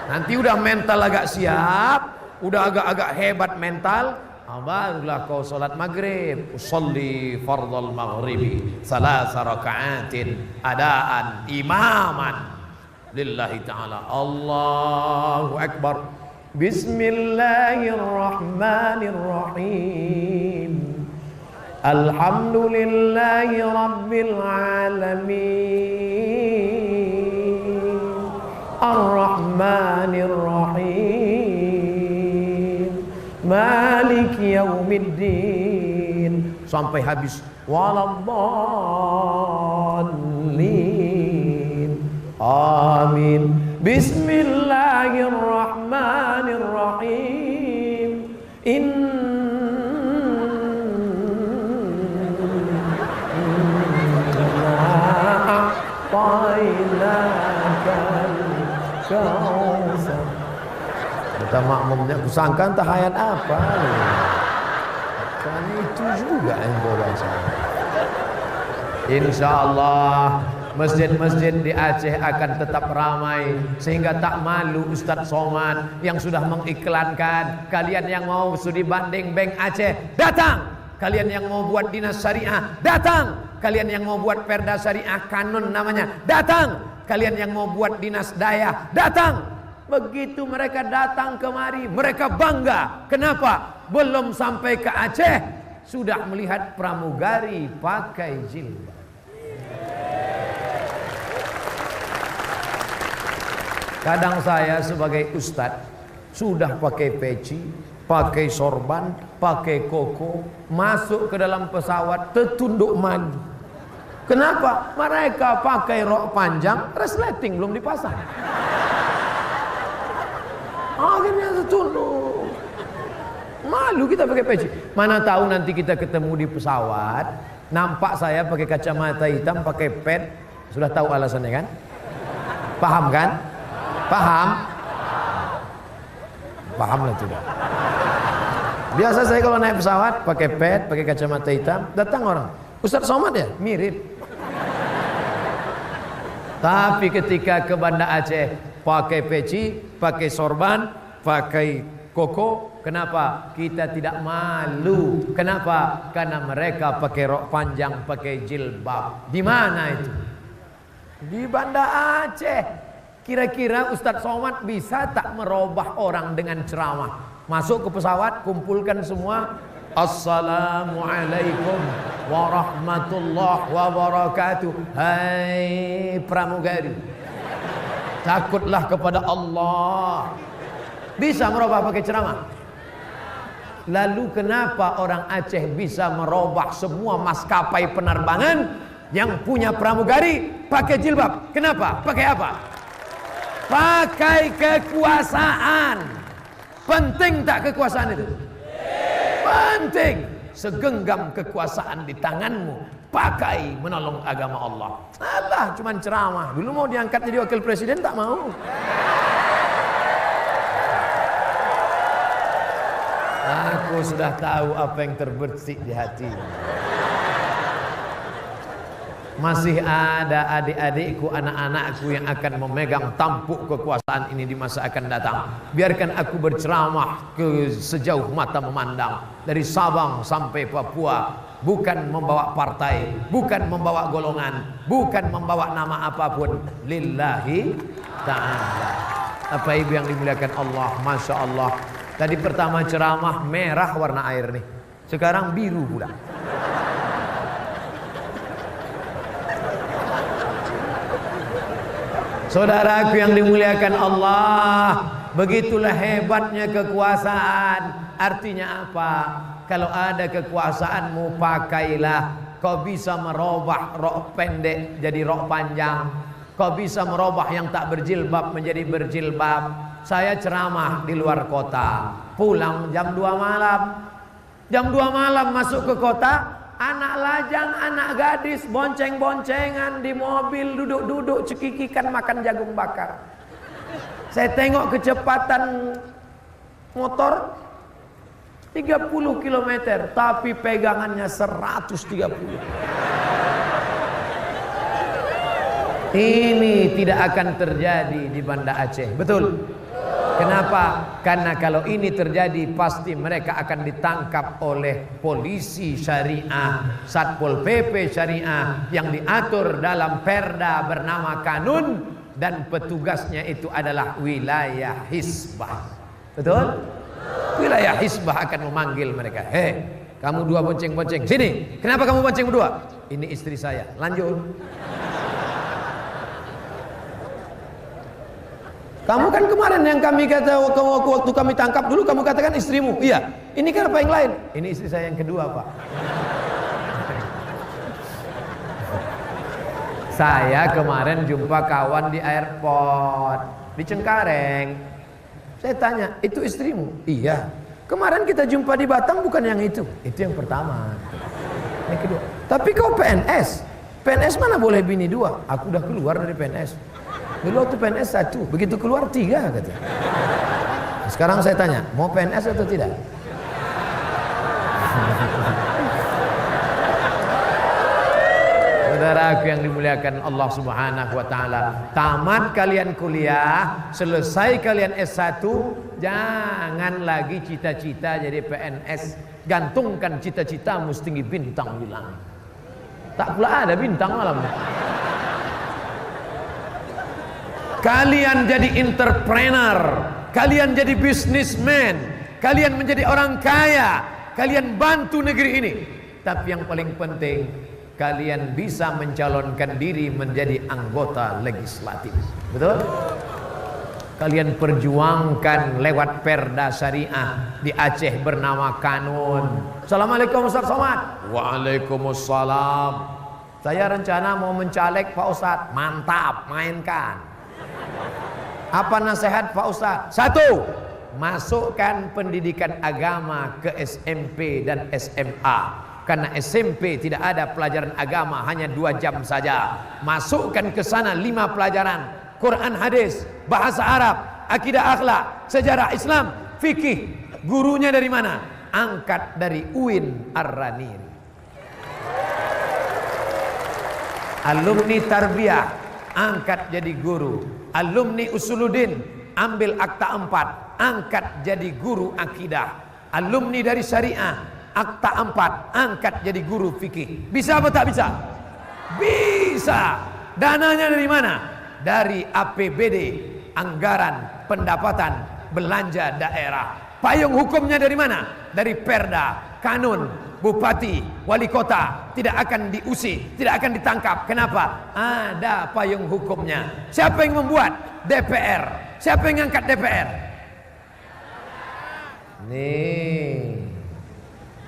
Nanti udah mental agak siap, udah agak-agak hebat mental, barulah kau salat maghrib. Usolli fardhal maghribi 3 raka'atin adaan imaman lillahi ta'ala. Allahu Akbar. Bismillahirrahmanirrahim. Alhamdulillahi rabbil alamin. Ar-Rahmanir Rahim. Maliki yaumiddin. Sampai habis. Waladdallin. Amin. Bismillahirrahmanirrahim. Kata makmumnya, kusangka entah ayat apa nih. Kan itu juga yang boleh saya. Insyaallah masjid-masjid di Aceh akan tetap ramai sehingga tak malu Ustadz Somad yang sudah mengiklankan. Kalian yang mau studi banding Bank Aceh, datang. Kalian yang mau buat dinas syariah, datang. Kalian yang mau buat perda syariah kanun namanya, datang. Kalian yang mau buat dinas daya, datang. Begitu mereka datang kemari, mereka bangga. Kenapa? Belum sampai ke Aceh, sudah melihat pramugari pakai jilbab. Kadang saya sebagai ustadz sudah pakai peci, pakai sorban, pakai koko, masuk ke dalam pesawat tertunduk maju. Kenapa? Mereka pakai rok panjang, resleting belum dipasang. Akhirnya tertunduk. Malu kita pakai peci. Mana tahu nanti kita ketemu di pesawat, nampak saya pakai kacamata hitam, pakai pet. Sudah tahu alasannya kan? Paham kan? Paham? Paham lah tidak. Biasa saya kalau naik pesawat pakai pet, pakai kacamata hitam, datang orang, Ustaz Somad ya? Mirip. Tapi ketika ke Banda Aceh pakai peci, pakai sorban, pakai koko, kenapa? Kita tidak malu. Kenapa? Karena mereka pakai rok panjang, pakai jilbab. Di mana itu? Di Banda Aceh. Kira-kira Ustadz Somad bisa tak merubah orang dengan ceramah? Masuk ke pesawat, kumpulkan semua. Assalamualaikum warahmatullahi wabarakatuh. Hai pramugari, takutlah kepada Allah. Bisa merubah pakai ceramah? Lalu kenapa orang Aceh bisa merubah semua maskapai penerbangan yang punya pramugari pakai jilbab? Kenapa? Pakai apa? Pakai kekuasaan. Penting tak kekuasaan itu? Penting. Segenggam kekuasaan di tanganmu, pakai menolong agama Allah. Alah, cuman ceramah. Dulu mau diangkat jadi wakil presiden tak mau. Aku sudah tahu apa yang terbersih di hati. Masih ada adik-adikku, anak-anakku yang akan memegang tampuk kekuasaan ini di masa akan datang. Biarkan aku berceramah ke sejauh mata memandang, dari Sabang sampai Papua. Bukan membawa partai, bukan membawa golongan, bukan membawa nama apapun. Lillahi ta'ala. Apa ibu yang dimuliakan Allah, Masya Allah. Tadi pertama ceramah merah warna air nih, sekarang biru pula. Saudaraku yang dimuliakan Allah, begitulah hebatnya kekuasaan. Artinya apa? Kalau ada kekuasaanmu, pakailah. Kau bisa merubah rok pendek jadi rok panjang. Kau bisa merubah yang tak berjilbab menjadi berjilbab. Saya ceramah di luar kota, pulang jam 2 malam. Jam 2 malam masuk ke kota. Anak lajang, anak gadis, bonceng-boncengan di mobil, duduk-duduk, cekikikan makan jagung bakar. Saya tengok kecepatan motor 30 km, tapi pegangannya 130. Ini tidak akan terjadi di Banda Aceh, betul? Kenapa? Karena kalau ini terjadi pasti mereka akan ditangkap oleh polisi syariah, Satpol PP syariah yang diatur dalam perda bernama kanun, dan petugasnya itu adalah wilayah Hisbah. Betul? Wilayah Hisbah akan memanggil mereka. Hei, kamu dua bonceng-bonceng, sini. Kenapa kamu bonceng berdua? Ini istri saya. Lanjut. Kamu kan kemarin yang kami kata waktu kami tangkap dulu kamu katakan istrimu. Iya. Ini kan apa yang lain? Ini istri saya yang kedua, Pak. Saya kemarin jumpa kawan di airport di Cengkareng. Saya tanya, itu istrimu? Iya. Kemarin kita jumpa di Batam bukan yang itu. Itu yang pertama. Yang kedua. Tapi kau PNS. PNS mana boleh bini dua? Aku udah keluar dari PNS. Dulu waktu PNS 1, begitu keluar 3 kata. Sekarang saya tanya, mau PNS atau tidak? Saudaraku yang dimuliakan Allah Subhanahu wa taala, tamat kalian kuliah, selesai kalian S1, jangan lagi cita-cita jadi PNS. Gantungkan cita-citamu setinggi bintang di langit. Tak pula ada bintang malam. Kalian jadi entrepreneur, kalian jadi businessman, kalian menjadi orang kaya, kalian bantu negeri ini. Tapi yang paling penting, kalian bisa mencalonkan diri menjadi anggota legislatif. Betul? Kalian perjuangkan lewat perda syariah di Aceh bernama Kanun. Assalamualaikum Ustaz Somad. Waalaikumsalam. Saya rencana mau mencaleg Pak Ustaz. Mantap, mainkan. Apa nasihat Pak Ustaz? 1. Masukkan pendidikan agama ke SMP dan SMA. Karena SMP tidak ada pelajaran agama, hanya 2 jam saja. Masukkan ke sana 5 pelajaran: Quran, hadis, bahasa Arab, akidah akhlak, sejarah Islam, fikih. Gurunya dari mana? Angkat dari UIN Ar-Raniri. Alumni tarbiyah, angkat jadi guru. Alumni usuluddin, ambil akta 4, angkat jadi guru akidah. Alumni dari syariah, akta 4, angkat jadi guru fikih. Bisa apa tak bisa? Bisa. Dananya dari mana? Dari APBD, anggaran pendapatan belanja daerah. Payung hukumnya dari mana? Dari perda, kanun. Bupati, wali kota tidak akan diusir, tidak akan ditangkap. Kenapa? Ada payung hukumnya. Siapa yang membuat? DPR. Siapa yang ngangkat DPR? Nih,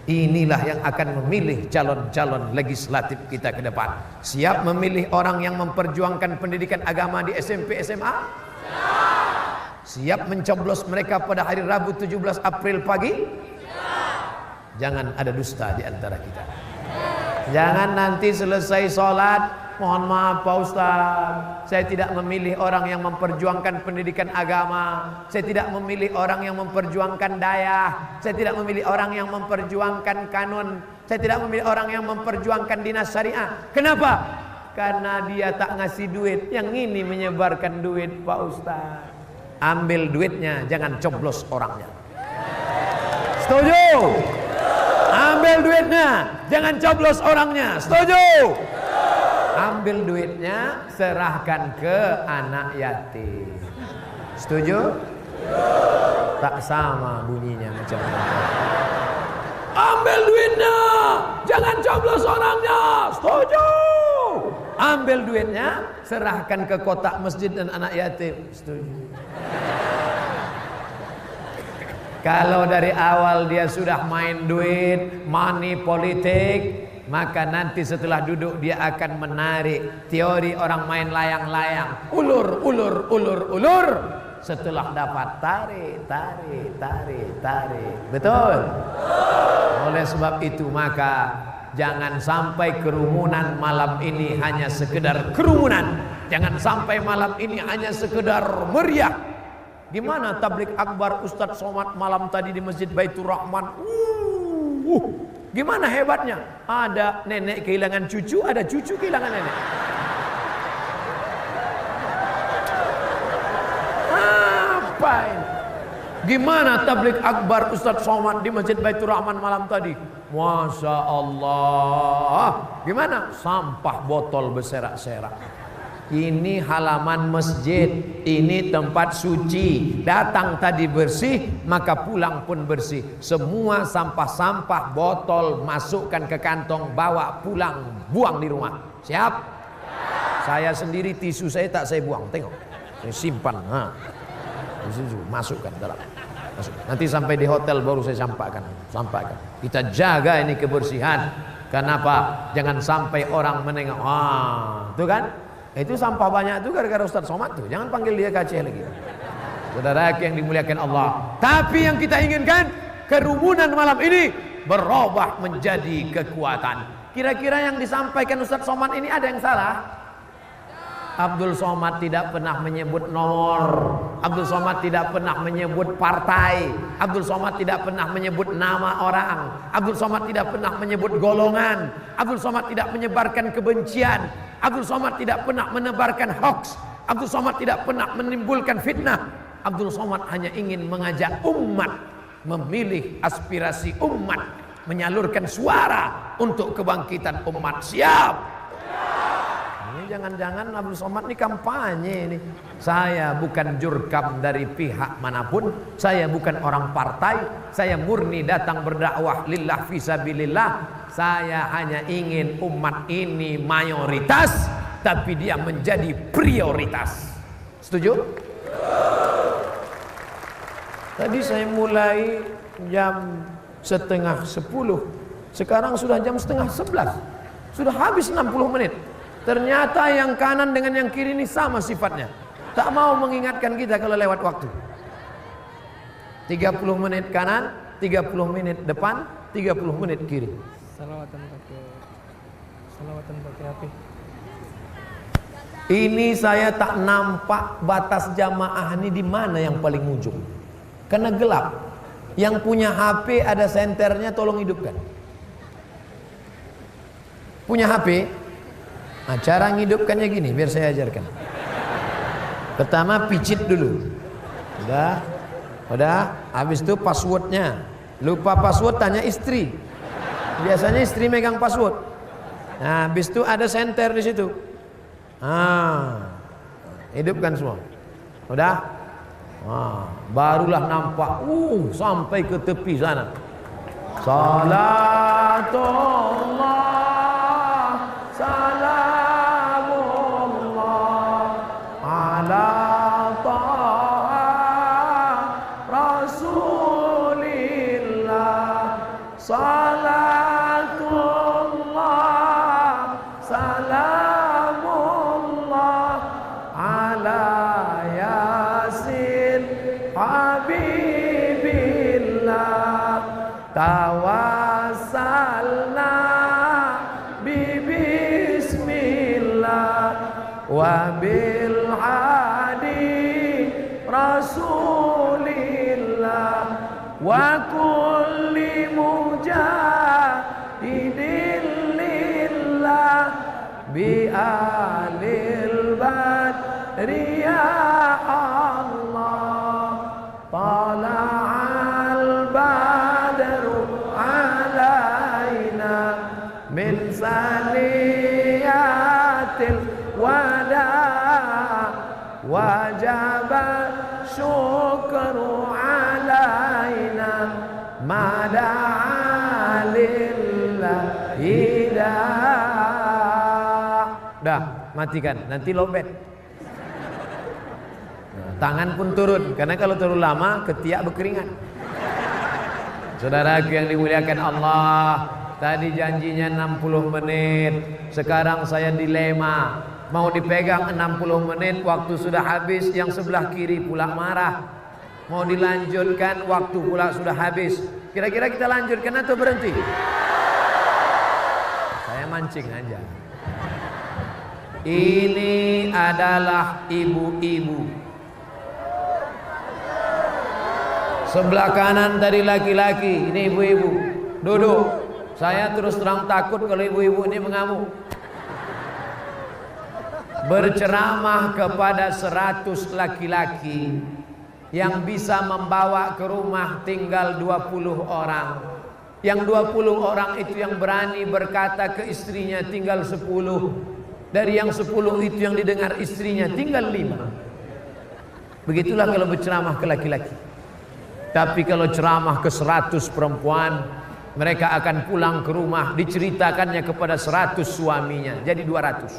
inilah yang akan memilih calon-calon legislatif kita ke depan. Siap memilih orang yang memperjuangkan pendidikan agama di SMP SMA? Siap mencoblos mereka pada hari Rabu 17 April pagi? Jangan ada dusta di antara kita. Jangan nanti selesai sholat, mohon maaf Pak Ustaz, saya tidak memilih orang yang memperjuangkan pendidikan agama, saya tidak memilih orang yang memperjuangkan dayah, saya tidak memilih orang yang memperjuangkan kanun, saya tidak memilih orang yang memperjuangkan dinas syariah. Kenapa? Karena dia tak ngasih duit. Yang ini menyebarkan duit Pak Ustaz. Ambil duitnya, jangan coblos orangnya. Setuju? Ambil duitnya, jangan coblos orangnya. Setuju? Ambil duitnya, serahkan ke anak yatim. Setuju? Tak sama bunyinya macam mana. Ambil duitnya, jangan coblos orangnya. Setuju? Ambil duitnya, serahkan ke kotak masjid dan anak yatim. Setuju? Kalau dari awal dia sudah main duit, money politik, maka nanti setelah duduk dia akan menarik teori orang main layang-layang. Ulur, ulur, ulur, ulur. Setelah dapat tarik, tarik, tarik, tarik. Betul? Oleh sebab itu maka jangan sampai kerumunan malam ini hanya sekedar kerumunan. Jangan sampai malam ini hanya sekedar meriah. Gimana tablik akbar Ustadz Somad malam tadi di Masjid Baitur Rahman? Gimana hebatnya? Ada nenek kehilangan cucu, ada cucu kehilangan nenek. Apa ini? Gimana tablik akbar Ustadz Somad di Masjid Baitur Rahman malam tadi? Masya Allah. Gimana? Sampah botol berserak-serak. Ini halaman masjid, ini tempat suci. Datang tadi bersih, maka pulang pun bersih. Semua sampah-sampah botol masukkan ke kantong, bawa pulang, buang di rumah. Siap? Saya sendiri tisu saya tak saya buang. Tengok, saya simpan. Masukkan dalam. Masuk. Nanti sampai di hotel baru saya sampaikan. Kita jaga ini kebersihan. Kenapa? Jangan sampai orang menengok. Itu kan? Itu sampah banyak itu gara-gara Ustadz Somad tuh. Jangan panggil dia kacih lagi. Saudara yang dimuliakan Allah. Tapi yang kita inginkan, kerumunan malam ini berubah menjadi kekuatan. Kira-kira yang disampaikan Ustadz Somad ini ada yang salah? Abdul Somad tidak pernah menyebut nomor. Abdul Somad tidak pernah menyebut partai. Abdul Somad tidak pernah menyebut nama orang. Abdul Somad tidak pernah menyebut golongan. Abdul Somad tidak menyebarkan kebencian. Abdul Somad tidak pernah menebarkan hoax. Abdul Somad tidak pernah menimbulkan fitnah. Abdul Somad hanya ingin mengajak umat memilih aspirasi umat, menyalurkan suara untuk kebangkitan umat. Siap? Ini jangan-jangan Abdul Somad ini kampanye ini. Saya bukan jurkam dari pihak manapun. Saya bukan orang partai. Saya murni datang berdakwah lillah fisabilillah. Saya hanya ingin umat ini mayoritas, tapi dia menjadi prioritas. Setuju? Tadi saya mulai jam 9:30. Sekarang sudah jam 10:30. Sudah habis 60 menit. Ternyata yang kanan dengan yang kiri ini sama sifatnya. Tak mau mengingatkan kita kalau lewat waktu. 30 menit kanan, 30 menit depan, 30 menit kiri. Salawatan pakai HP. Ini saya tak nampak batas jamaah ini di mana yang paling ujung. Karena gelap. Yang punya HP ada senternya, tolong hidupkan. Punya HP? Nah, cara ngidupkannya gini, biar saya ajarkan. Pertama picit dulu. Udah. Habis itu passwordnya. Lupa password tanya istri. Biasanya istri megang password. Nah, habis itu ada senter di situ. Hidupkan semua. Udah? Barulah nampak sampai ke tepi sana. Salatullah salamullah ala ta'a rasulillah. Salatullah salamullah ala yasin habibillah. Tawassalna bismillah wa bil hadi rasulillah wa kulli mujahidin lillah bi alil badri ya Allah. Tala'al badru alaina min saniyatil wada wajaba syukru alaina mada'a lillahi da. Dah, matikan, nanti lobet. Tangan pun turun, karena kalau terlalu lama ketiak berkeringat. Saudaraku yang dimuliakan Allah, tadi janjinya 60 menit. Sekarang saya dilema, mau dipegang 60 menit, waktu sudah habis. Yang sebelah kiri pula marah. Mau dilanjutkan, waktu pula sudah habis. Kira-kira kita lanjutkan atau berhenti? Saya mancing aja. Ini adalah ibu-ibu. Sebelah kanan tadi laki-laki, ini ibu-ibu. Duduk. Saya terus terang takut kalau ibu-ibu ini mengamuk. Berceramah kepada 100 laki-laki yang bisa membawa ke rumah tinggal 20 orang. Yang 20 orang itu yang berani berkata ke istrinya tinggal 10. Dari yang 10 itu yang didengar istrinya tinggal 5. Begitulah kalau berceramah ke laki-laki. Tapi kalau ceramah ke 100 perempuan, mereka akan pulang ke rumah, diceritakannya kepada 100 suaminya, jadi 200.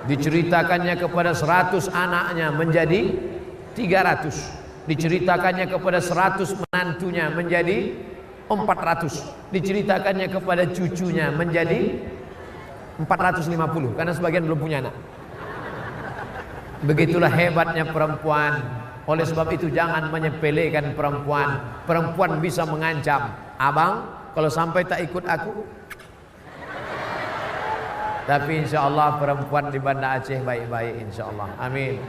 Diceritakannya kepada 100 anaknya, menjadi 300. Diceritakannya kepada 100 menantunya, menjadi 400. Diceritakannya kepada cucunya, menjadi 450, karena sebagian belum punya anak. Begitulah hebatnya perempuan. Oleh sebab itu jangan menyepelekan perempuan. Perempuan bisa mengancam, abang kalau sampai tak ikut aku. Tapi insya Allah perempuan di Banda Aceh baik-baik insya Allah. Amin.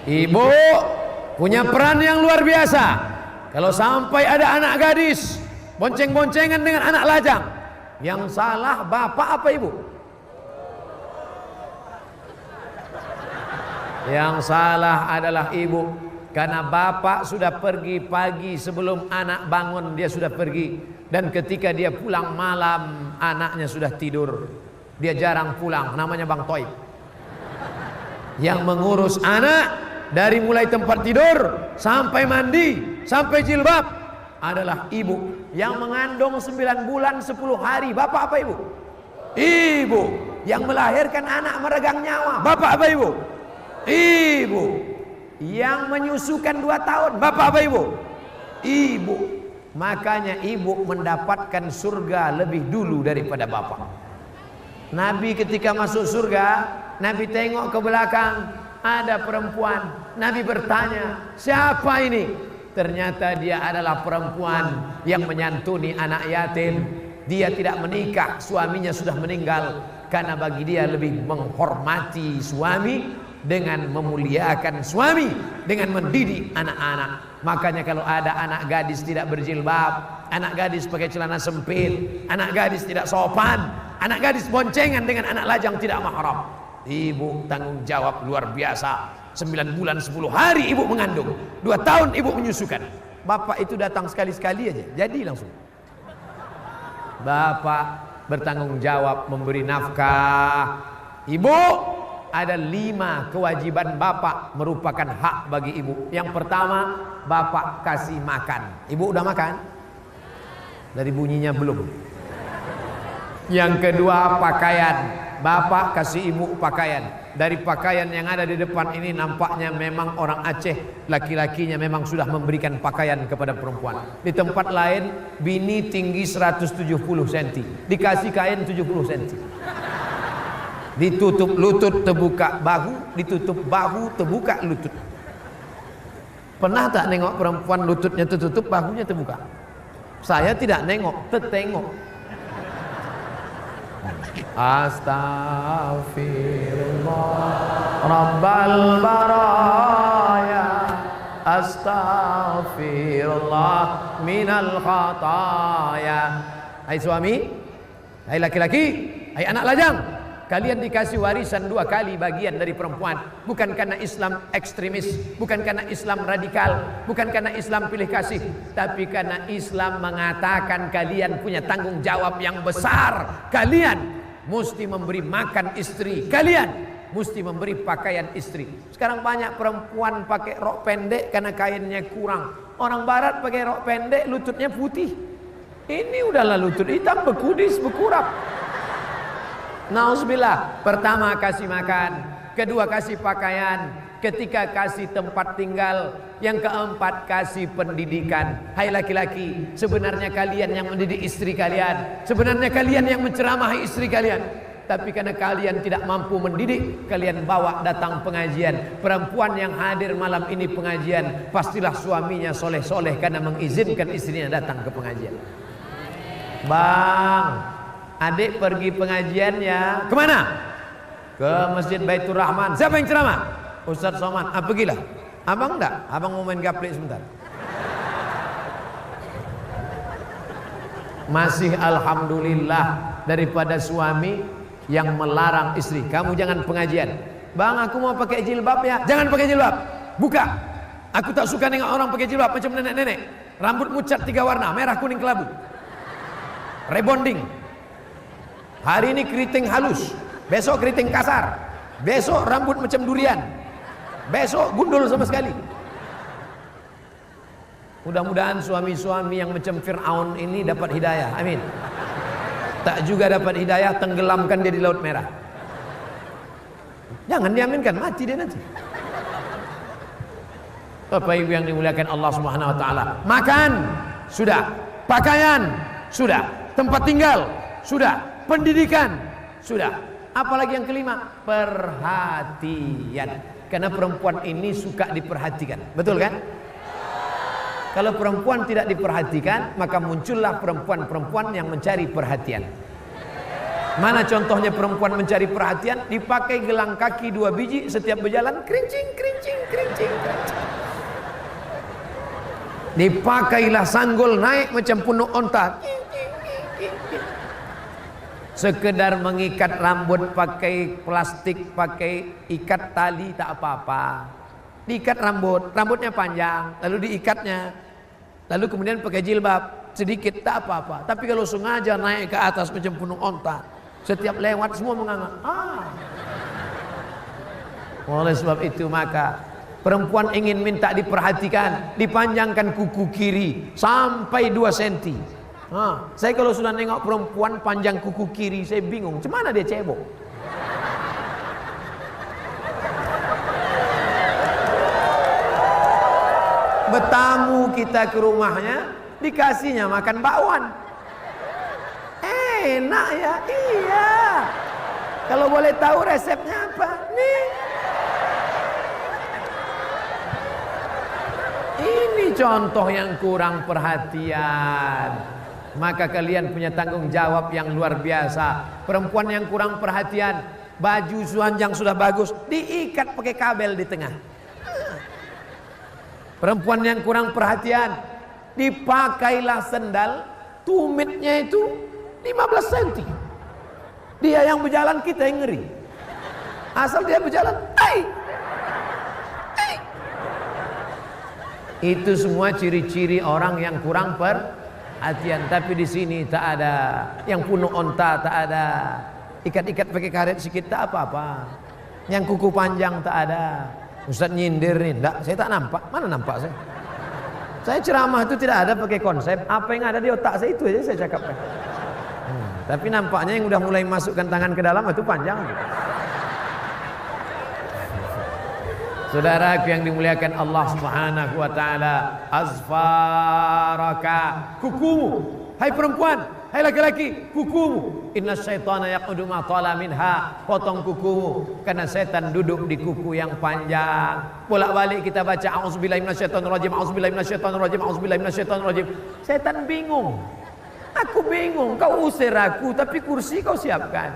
Ibu punya peran yang luar biasa. Kalau sampai ada anak gadis bonceng-boncengan dengan anak lajang, yang salah bapak apa ibu? Yang salah adalah ibu. Karena bapak sudah pergi pagi sebelum anak bangun, dia sudah pergi. Dan ketika dia pulang malam, anaknya sudah tidur. Dia jarang pulang, namanya Bang Toib. Yang mengurus anak dari mulai tempat tidur sampai mandi sampai jilbab adalah ibu. Yang mengandung 9 bulan 10 hari, bapak apa ibu? Ibu. Yang melahirkan anak meregang nyawa, bapak apa ibu? Ibu. Yang menyusukan 2 tahun, bapak apa ibu? Ibu. Makanya ibu mendapatkan surga lebih dulu daripada bapak. Nabi ketika masuk surga, Nabi tengok ke belakang, ada perempuan. Nabi bertanya, siapa ini? Ternyata dia adalah perempuan yang menyantuni anak yatim. Dia tidak menikah, suaminya sudah meninggal. Karena bagi dia lebih menghormati suami dengan memuliakan suami, dengan mendidik anak-anak. Makanya kalau ada anak gadis tidak berjilbab, anak gadis pakai celana sempit, anak gadis tidak sopan, anak gadis boncengan dengan anak lajang tidak mahram, ibu tanggung jawab luar biasa. 9 bulan 10 hari ibu mengandung, 2 tahun ibu menyusukan. Bapak itu datang sekali-sekali aja, jadi langsung. Bapak bertanggung jawab memberi nafkah. Ibu, ada 5 kewajiban bapak merupakan hak bagi ibu. Yang pertama, bapak kasih makan. Ibu udah makan? Dari bunyinya belum. Yang kedua, pakaian. Bapak kasih ibu pakaian. Dari pakaian yang ada di depan ini nampaknya memang orang Aceh, laki-lakinya memang sudah memberikan pakaian kepada perempuan. Di tempat lain bini tinggi 170 cm, dikasih kain 70 cm. Ditutup lutut terbuka bahu, ditutup bahu terbuka lutut. Pernah tak nengok perempuan lututnya tertutup, bahunya terbuka? Saya tidak nengok, tertengok. Astaghfirullah Rabbal baraya, astaghfirullah minal khataya. Hai suami, hai laki-laki, hai anak lajang, kalian dikasih warisan 2 kali bagian dari perempuan. Bukan karena Islam ekstremis, bukan karena Islam radikal, bukan karena Islam pilih kasih, tapi karena Islam mengatakan kalian punya tanggung jawab yang besar. Kalian mesti memberi makan istri, kalian mesti memberi pakaian istri. Sekarang banyak perempuan pakai rok pendek karena kainnya kurang. Orang barat pakai rok pendek lututnya putih. Ini udahlah lutut hitam, bekudis, bekurap. Nauzubillah. Pertama kasih makan, kedua kasih pakaian, ketiga kasih tempat tinggal, yang keempat kasih pendidikan. Hai laki-laki, sebenarnya kalian yang mendidik istri kalian, sebenarnya kalian yang menceramahi istri kalian. Tapi karena kalian tidak mampu mendidik, kalian bawa datang pengajian. Perempuan yang hadir malam ini pengajian, pastilah suaminya soleh-soleh karena mengizinkan istrinya datang ke pengajian. Bang, adik pergi pengajian ya. Kemana? Ke Masjid Baitur Rahman. Siapa yang ceramah? Ustadz Somad. Ah, pergilah. Abang enggak? Abang mau main gaplek sebentar. Masih alhamdulillah daripada suami yang melarang istri, kamu jangan pengajian. Bang, aku mau pakai jilbab ya. Jangan pakai jilbab. Buka. Aku tak suka nengok orang pakai jilbab macam nenek-nenek. Rambut mucat 3 warna, merah, kuning, kelabu. Rebonding. Hari ini keriting halus, besok keriting kasar, besok rambut macam durian, besok gundul sama sekali. Mudah-mudahan suami-suami yang macam Fir'aun ini dapat hidayah, amin. Tak juga dapat hidayah, tenggelamkan dia di Laut Merah. Jangan diaminkan, mati dia nanti. Bapak Ibu yang dimuliakan Allah Subhanahu wa taala. Makan sudah, pakaian sudah, tempat tinggal sudah, pendidikan sudah. Apalagi yang kelima, perhatian. Karena perempuan ini suka diperhatikan, betul kan? Kalau perempuan tidak diperhatikan, maka muncullah perempuan-perempuan yang mencari perhatian. Mana contohnya perempuan mencari perhatian? Dipakai gelang kaki 2 biji, setiap berjalan kerincing, kerincing, kerincing, kerincing. Dipakailah sanggul naik macam punuk onta. Sekedar mengikat rambut pakai plastik, pakai ikat tali tak apa-apa. Diikat rambut, rambutnya panjang, lalu diikatnya, lalu kemudian pakai jilbab sedikit tak apa-apa. Tapi kalau sengaja naik ke atas macam punuk onta, Setiap lewat semua menganggap. Oleh sebab itu maka perempuan ingin minta diperhatikan, dipanjangkan kuku kiri sampai 2 cm. Saya kalau sudah nengok perempuan panjang kuku kiri, saya bingung, cemana dia cebok? Bertamu kita ke rumahnya, dikasihnya makan bakwan. Enak ya? Iya. Kalau boleh tahu resepnya apa? Nih. Ini contoh yang kurang perhatian. Maka kalian punya tanggung jawab yang luar biasa. Perempuan yang kurang perhatian, baju suanjang sudah bagus, diikat pakai kabel di tengah. Perempuan yang kurang perhatian, dipakailah sendal, tumitnya itu 15 cm. Dia yang berjalan, kita yang ngeri. Asal dia berjalan, itu semua ciri-ciri orang yang kurang perhatian. Tapi di sini tak ada yang punuh onta, tak ada ikat-ikat pakai karet sikit, tak apa-apa. Yang kuku panjang tak ada. Ustaz nyindir nih, enggak, saya tak nampak. Mana nampak saya? Saya ceramah itu tidak ada pakai konsep. Apa yang ada di otak saya itu aja saya cakapkan. Tapi nampaknya yang udah mulai masukkan tangan ke dalam itu panjang. Saudaraku yang dimuliakan Allah Subhanahu wa taala, azfaraka, kukumu. Hai perempuan, hai laki-laki, kukumu. Inna syaitana yaqudu ma tala minha, potong kukumu karena setan duduk di kuku yang panjang. Bolak-balik kita baca auzubillahi minasyaitonir rajim, auzubillahi minasyaitonir rajim, auzubillahi minasyaitonir rajim. Setan bingung. Aku bingung, kau usir aku tapi kursi kau siapkan.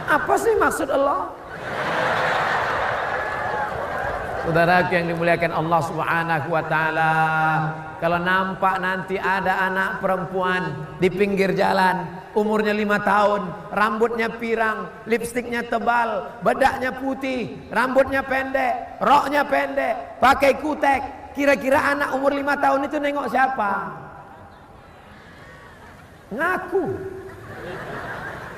Apa sih maksud Allah? Saudara yang dimuliakan Allah Subhanahu wa taala, kalau nampak nanti ada anak perempuan di pinggir jalan, umurnya 5 tahun, rambutnya pirang, lipstiknya tebal, bedaknya putih, rambutnya pendek, roknya pendek, pakai kutek, kira-kira anak umur 5 tahun itu nengok siapa? Ngaku.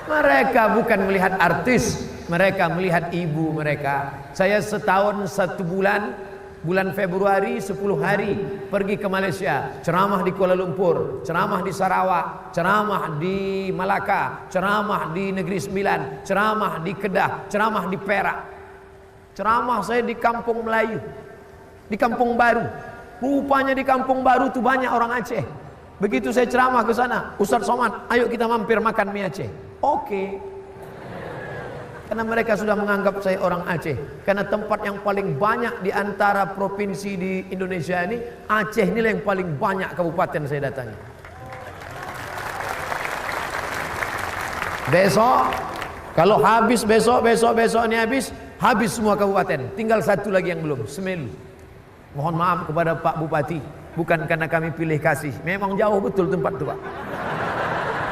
Mereka bukan melihat artis, mereka melihat ibu mereka. Saya setahun 1 bulan, bulan Februari 10 hari pergi ke Malaysia, ceramah di Kuala Lumpur, ceramah di Sarawak, ceramah di Malaka, ceramah di Negeri Sembilan, ceramah di Kedah, ceramah di Perak. Ceramah saya di Kampung Melayu, di Kampung Baru. Rupanya di Kampung Baru itu banyak orang Aceh. Begitu saya ceramah ke sana, Ustaz Somad, ayo kita mampir makan mie Aceh. Oke. Karena mereka sudah menganggap saya orang Aceh. Karena tempat yang paling banyak di antara provinsi di Indonesia ini, Aceh inilah yang paling banyak kabupaten saya datangi. Besok, kalau habis besok ini habis semua kabupaten. Tinggal 1 lagi yang belum, Semelu. Mohon maaf kepada Pak Bupati, bukan karena kami pilih kasih, memang jauh betul tempat itu Pak.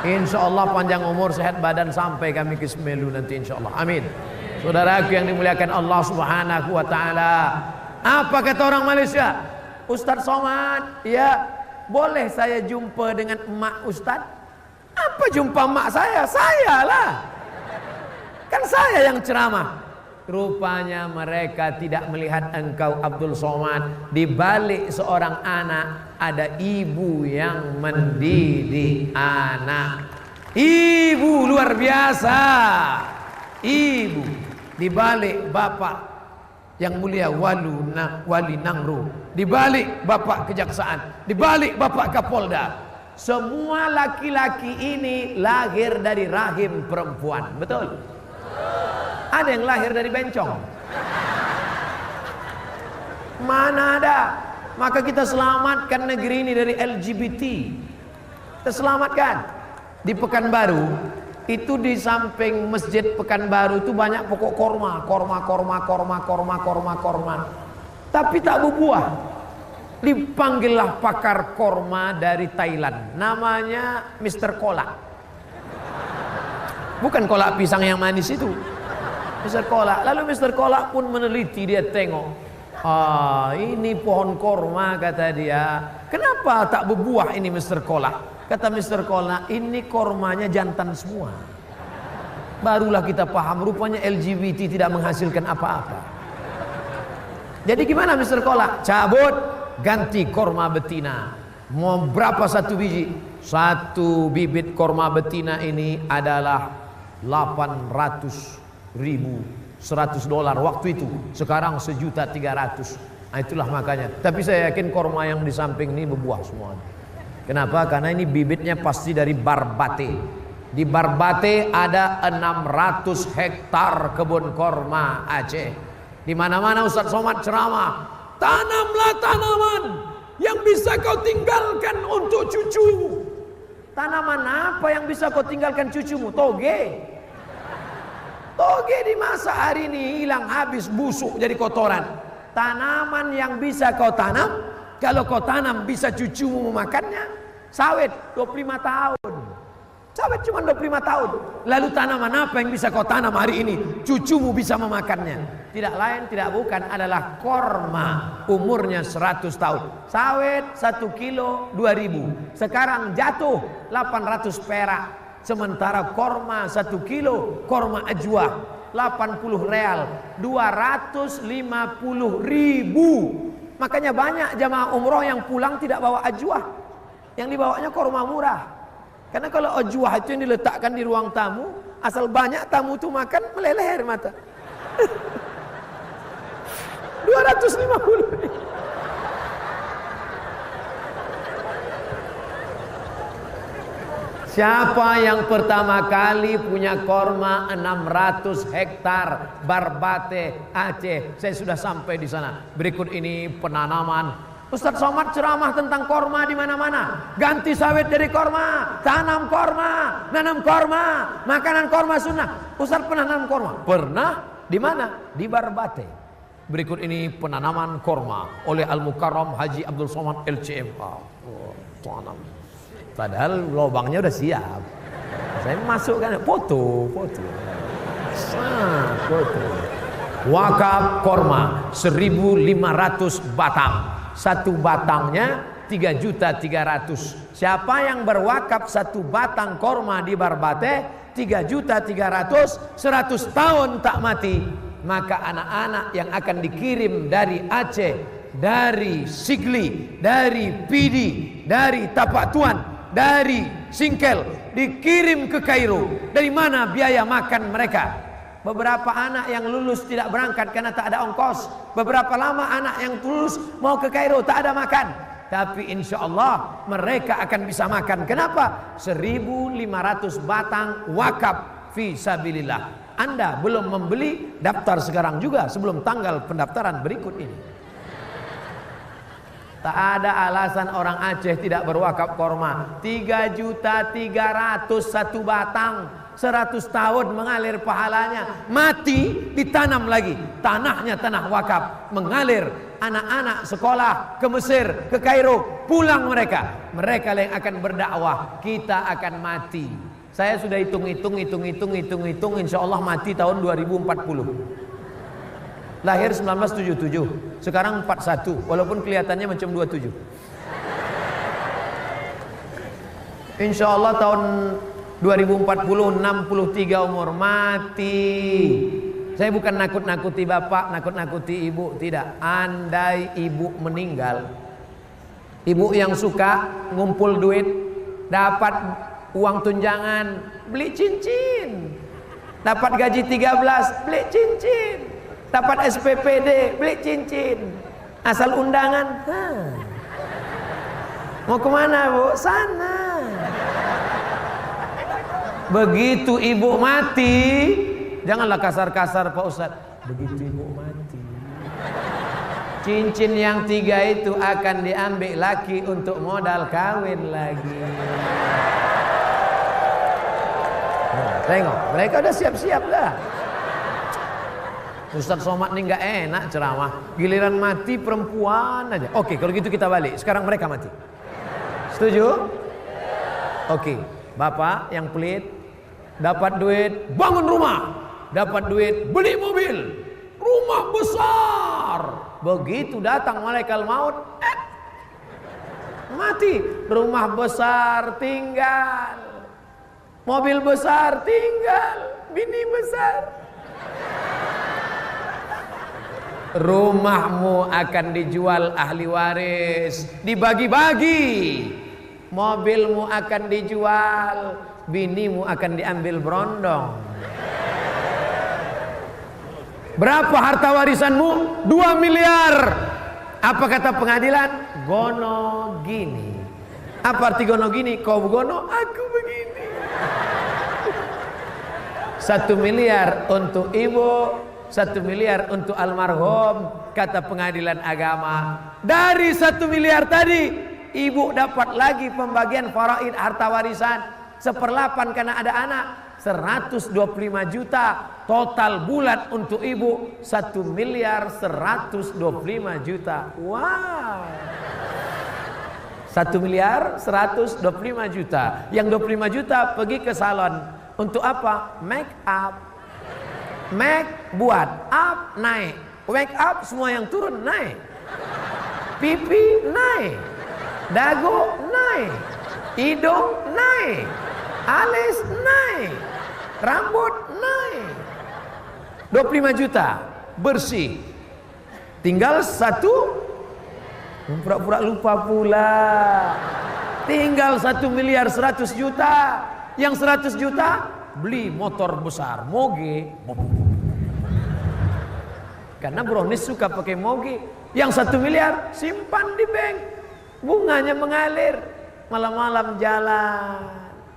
Insya Allah panjang umur, sehat badan sampai kami ke Semelu nanti insya Allah. Amin. Saudaraku yang dimuliakan Allah Subhanahu wa taala. Apa kata orang Malaysia? Ustaz Somad, ya boleh saya jumpa dengan emak Ustaz? Apa jumpa emak saya? Saya lah. Kan saya yang ceramah. Rupanya mereka tidak melihat engkau Abdul Somad. Di balik seorang anak ada ibu yang mendidik anak. Ibu luar biasa. Ibu di balik bapak yang mulia Wali Nangru, di balik bapak kejaksaan, di balik bapak Kapolda. Semua laki-laki ini lahir dari rahim perempuan. Betul? Ada yang lahir dari bencong? Mana ada? Maka kita selamatkan negeri ini dari LGBT. Kita selamatkan. Di Pekanbaru itu, di samping masjid Pekanbaru itu banyak pokok korma. Tapi tak berbuah. Dipanggillah pakar korma dari Thailand. Namanya Mr. Kolak. Bukan kolak pisang yang manis itu, Mr. Kolak. Lalu Mr. Kolak pun meneliti, dia tengok, ini pohon korma, kata dia. Kenapa tak berbuah ini Mr. Kolak? Kata Mr. Kolak, ini kormanya jantan semua. Barulah kita paham rupanya LGBT tidak menghasilkan apa-apa. Jadi gimana Mr. Kolak? Cabut, ganti korma betina. Mau berapa satu biji? Satu bibit korma betina ini adalah 800.100 dolar waktu itu. Sekarang 1.300.000. Nah, itulah makanya. Tapi saya yakin korma yang di samping ini berbuah semua. Kenapa? Karena ini bibitnya pasti dari Barbate. Di Barbate ada 600 hektar kebun korma Aceh. Di mana-mana Ustaz Somad ceramah, tanamlah tanaman yang bisa kau tinggalkan untuk cucumu. Tanaman apa yang bisa kau tinggalkan cucumu? Toge. Toge dimasak hari ini hilang habis, busuk jadi kotoran. Tanaman yang bisa kau tanam, kalau kau tanam bisa cucumu memakannya. Sawit 25 tahun. Sawit cuma 25 tahun. Lalu tanaman apa yang bisa kau tanam hari ini, cucumu bisa memakannya? Tidak lain tidak bukan adalah korma, umurnya 100 tahun. Sawit 1 kilo 2.000. Sekarang jatuh 800 perak. Sementara korma 1 kilo, korma ajwa 80 real, 250.000. Makanya banyak jamaah umroh yang pulang tidak bawa ajwa, yang dibawanya korma murah. Karena kalau ajwa itu yang diletakkan di ruang tamu, asal banyak tamu itu makan, meleleh air mata. 250. Siapa yang pertama kali punya korma 600 hektar Barbate Aceh? Saya sudah sampai di sana. Berikut ini penanaman. Ustaz Somad ceramah tentang korma di mana-mana. Ganti sawit jadi korma, tanam korma, nanam korma, makanan korma sunnah. Ustaz pernah nanam korma? Pernah. Di mana? Di Barbate. Berikut ini penanaman korma oleh Al-Mukarram Haji Abdul Somad LCM. Tanam. Padahal lubangnya udah siap. Saya masukkan foto. Foto. Wakaf korma 1.500 batang. Satu batangnya 3.300.000. Siapa yang berwakaf satu batang korma di Barbate 3.300.000, 100 tahun tak mati, maka anak-anak yang akan dikirim dari Aceh, dari Sigli, dari Pidi, dari Tapak Tuan, dari Singkel, dikirim ke Kairo. Dari mana biaya makan mereka? Beberapa anak yang lulus tidak berangkat karena tak ada ongkos. Beberapa lama anak yang lulus mau ke Kairo tak ada makan. Tapi insya Allah mereka akan bisa makan. Kenapa? 1.500 batang wakaf fi sabilillah. Anda belum membeli, daftar sekarang juga sebelum tanggal pendaftaran berikut ini. Tak ada alasan orang Aceh tidak berwakaf korma. 3.300.000 satu batang. 100 tahun mengalir pahalanya. Mati ditanam lagi. Tanahnya tanah wakaf. Mengalir. Anak-anak sekolah ke Mesir, ke Kairo. Pulang mereka. Mereka yang akan berdakwah. Kita akan mati. Saya sudah hitung. Insya Allah mati tahun 2040. Lahir 1977. Sekarang 41. Walaupun kelihatannya macam 27. Insya Allah tahun 2040 63 umur mati. Saya bukan nakut-nakuti bapak, nakut-nakuti ibu, tidak. Andai ibu meninggal, ibu yang suka ngumpul duit, dapat uang tunjangan, beli cincin. Dapat gaji 13, beli cincin. Dapat SPPD, beli cincin. Asal undangan, mau kemana bu? Sana. Begitu ibu mati, janganlah kasar-kasar Pak Ustadz. Begitu ibu mati, cincin yang 3 itu akan diambil laki untuk modal kawin lagi. Tengok, mereka udah siap-siap dah. Ustadz Somad ini nggak enak ceramah. Giliran mati perempuan aja. Oke, kalau gitu kita balik. Sekarang mereka mati. Setuju? Oke, bapak yang pelit. Dapat duit bangun rumah, dapat duit beli mobil, rumah besar. Begitu datang malaikat maut, mati. Rumah besar tinggal, Mobil besar tinggal, bini besar. Rumahmu akan dijual ahli waris, dibagi-bagi. Mobilmu akan dijual, binimu akan diambil berondong. Berapa harta warisanmu? 2 miliar. Apa kata pengadilan? Gono gini. Apa arti gono gini? Kau gono, aku begini. 1 miliar untuk ibu, 1 miliar untuk almarhum. Kata pengadilan agama, dari 1 miliar tadi ibu dapat lagi pembagian faraid harta warisan 1/8 karena ada anak, 125 juta. Total bulan untuk ibu 1 miliar 125 juta. Wow, 1 miliar 125 juta. Yang 25 juta pergi ke salon. Untuk apa? Make up. Make buat, up naik. Wake up semua yang turun naik. Pipi naik. Dagu naik. Hidung naik. Alis naik. Rambut naik. 25 juta bersih. Tinggal 1, pura-pura lupa pula. Tinggal 1 miliar 100 juta. Yang 100 juta beli motor besar, moge. Karena brownies suka pakai moge. Yang 1 miliar simpan di bank, bunganya mengalir. Malam-malam jalan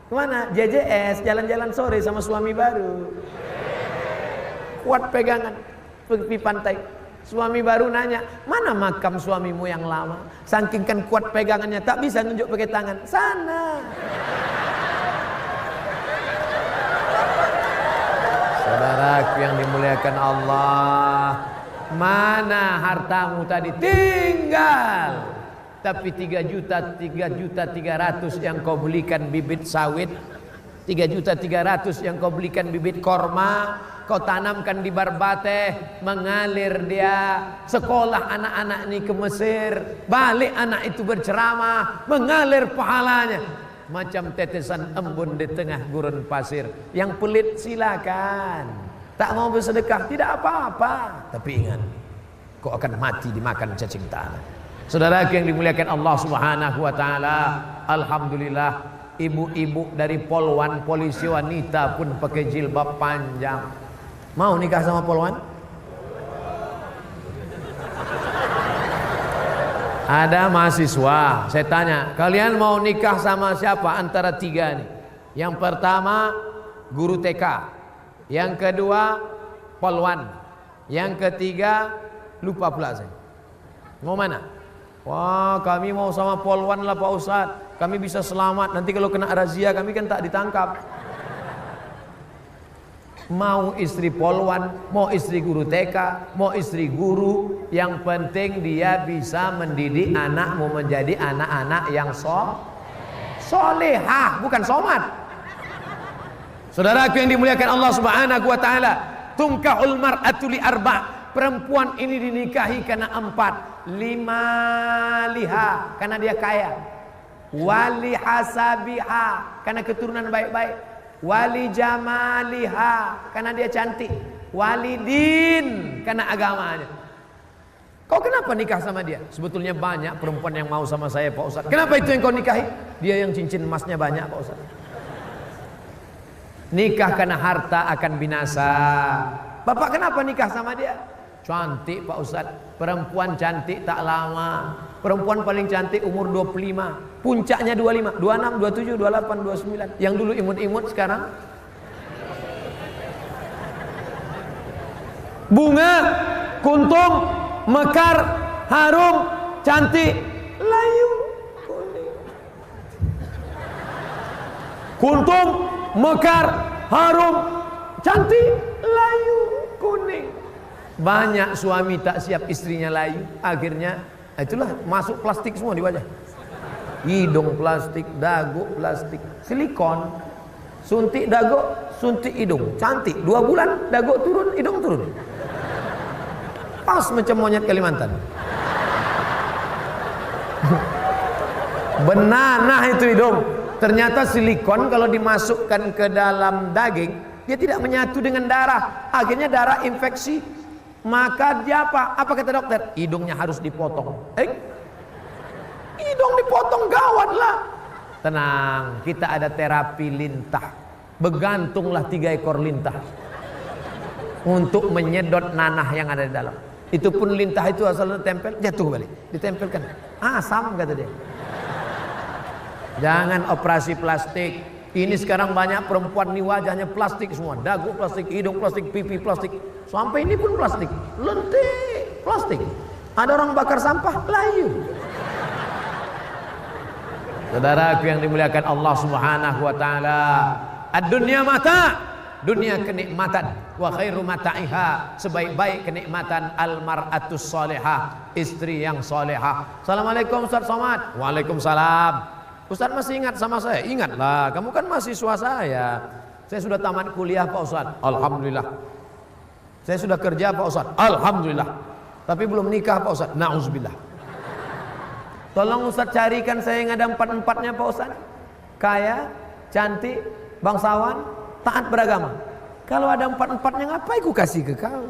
kemana? JJS, jalan-jalan sore sama suami baru. Kuat pegangan pergi pantai. Suami baru nanya, mana makam suamimu yang lama? Saking kan kuat pegangannya, tak bisa nunjuk pakai tangan. Sana. Saudaraku yang dimuliakan Allah, mana hartamu tadi? Tinggal. Tapi 3.300.000 yang kau belikan bibit sawit, 3.300.000 yang kau belikan bibit korma, kau tanamkan di Barbate, mengalir dia. Sekolah anak-anak ini ke Mesir, balik anak itu berceramah, mengalir pahalanya macam tetesan embun di tengah gurun pasir. Yang pelit silakan, tak mau bersedekah tidak apa-apa, tapi ingat kau akan mati dimakan cacing tanah. Saudara yang dimuliakan Allah Subhanahu wa taala, alhamdulillah ibu-ibu dari Polwan, polisi wanita pun pakai jilbab panjang. Mau nikah sama Polwan? Ada mahasiswa, saya tanya, kalian mau nikah sama siapa antara 3 nih? Yang pertama guru TK, yang kedua Polwan, yang ketiga lupa pula saya. Mau mana? Wah, kami mau sama Polwan lah Pak Ustadz. Kami bisa selamat. Nanti kalau kena razia kami kan tak ditangkap. Mau istri Polwan, mau istri guru TK, mau istri guru, yang penting dia bisa mendidik anakmu menjadi anak-anak yang solehah, bukan somat. Saudaraku yang dimuliakan Allah Subhanahu wa taala, tungkahul mar'atu li arba'. Perempuan ini dinikahi karena 4. 5 liha karena dia kaya, wali hasabiha karena keturunan baik-baik, wali jamaliha karena dia cantik, wali din karena agamanya. Kau kenapa nikah sama dia? Sebetulnya banyak perempuan yang mau sama saya Pak Ustadz. Kenapa itu yang kau nikahi? Dia yang cincin emasnya banyak Pak Ustadz. Nikah karena harta akan binasa. Bapak kenapa nikah sama dia? Cantik Pak Ustadz. Perempuan cantik tak lama. Perempuan paling cantik umur 25. Puncaknya 25, 26, 27, 28, 29. Yang dulu imut-imut sekarang bunga, kuntum, mekar, harum, cantik, layu, kuning. Kuntum, mekar, harum, cantik, layu, kuning. Banyak suami tak siap istrinya layu, akhirnya itulah masuk plastik semua di wajah. Hidung plastik, dagu plastik, silikon. Suntik dagu, suntik hidung. Cantik, 2 bulan dagu turun, hidung turun. Pas macam monyet Kalimantan. Benanah itu hidung. Ternyata silikon kalau dimasukkan ke dalam daging, dia tidak menyatu dengan darah. Akhirnya darah infeksi. Maka dia apa? Apa kata dokter? Hidungnya harus dipotong. Hidung dipotong, gawat lah. Tenang, kita ada terapi lintah. Begantunglah 3 ekor lintah untuk menyedot nanah yang ada di dalam. Itu pun lintah itu asalnya tempel, jatuh balik, ditempelkan. Asam kata dia. Jangan operasi plastik. Ini sekarang banyak perempuan nih wajahnya plastik semua. Dagu plastik, hidung plastik, pipi plastik. Sampai ini pun plastik. Lentik plastik. Ada orang bakar sampah, layu. Saudaraku yang dimuliakan Allah Subhanahu wa taala, ad-dunya mata. Dunia kenikmatan, wa khairu mata'iha, sebaik-baik kenikmatan al-mar'atus salihah, istri yang salihah. Assalamualaikum Ustaz Somad. Waalaikumsalam. Ustaz masih ingat sama saya? Ingatlah, kamu kan mahasiswa saya. Saya sudah tamat kuliah Pak Ustaz. Alhamdulillah. Saya sudah kerja Pak Ustaz. Alhamdulillah. Tapi belum nikah Pak Ustaz. Na'udzubillah. Tolong Ustaz carikan saya yang ada 4-4-nya Pak Ustaz. Kaya, cantik, bangsawan, taat beragama. Kalau ada 4-4-nya ngapain ku kasih ke kau?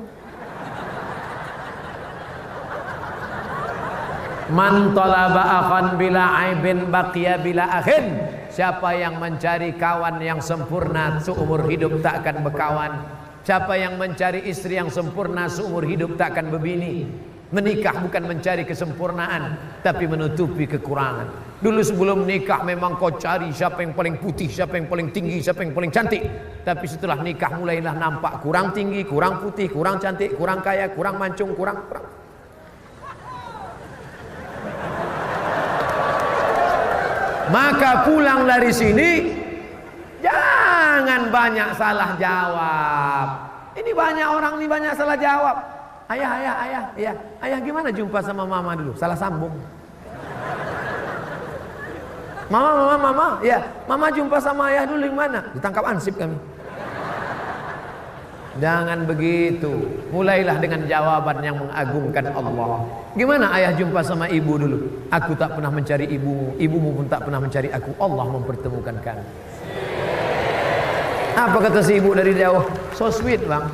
Man talaba akhan bila aibin baqiya bila akhin. Siapa yang mencari kawan yang sempurna seumur hidup tak akan berkawan. Siapa yang mencari istri yang sempurna seumur hidup tak akan berbini. Menikah bukan mencari kesempurnaan, tapi menutupi kekurangan. Dulu sebelum nikah memang kau cari siapa yang paling putih, siapa yang paling tinggi, siapa yang paling cantik. Tapi setelah nikah mulailah nampak kurang tinggi, kurang putih, kurang cantik, kurang kaya, kurang mancung, kurang. Maka pulang dari sini jangan banyak salah jawab. Ini banyak orang nih banyak salah jawab. Ayah gimana jumpa sama mama dulu? Salah sambung. Mama, ya, mama jumpa sama ayah dulu gimana? Ditangkap ansip kami. Jangan begitu. Mulailah dengan jawaban yang mengagungkan Allah. Gimana ayah jumpa sama ibu dulu? Aku tak pernah mencari ibumu, ibumu pun tak pernah mencari aku. Allah mempertemukan kami. Apa kata si ibu dari jauh? So sweet bang.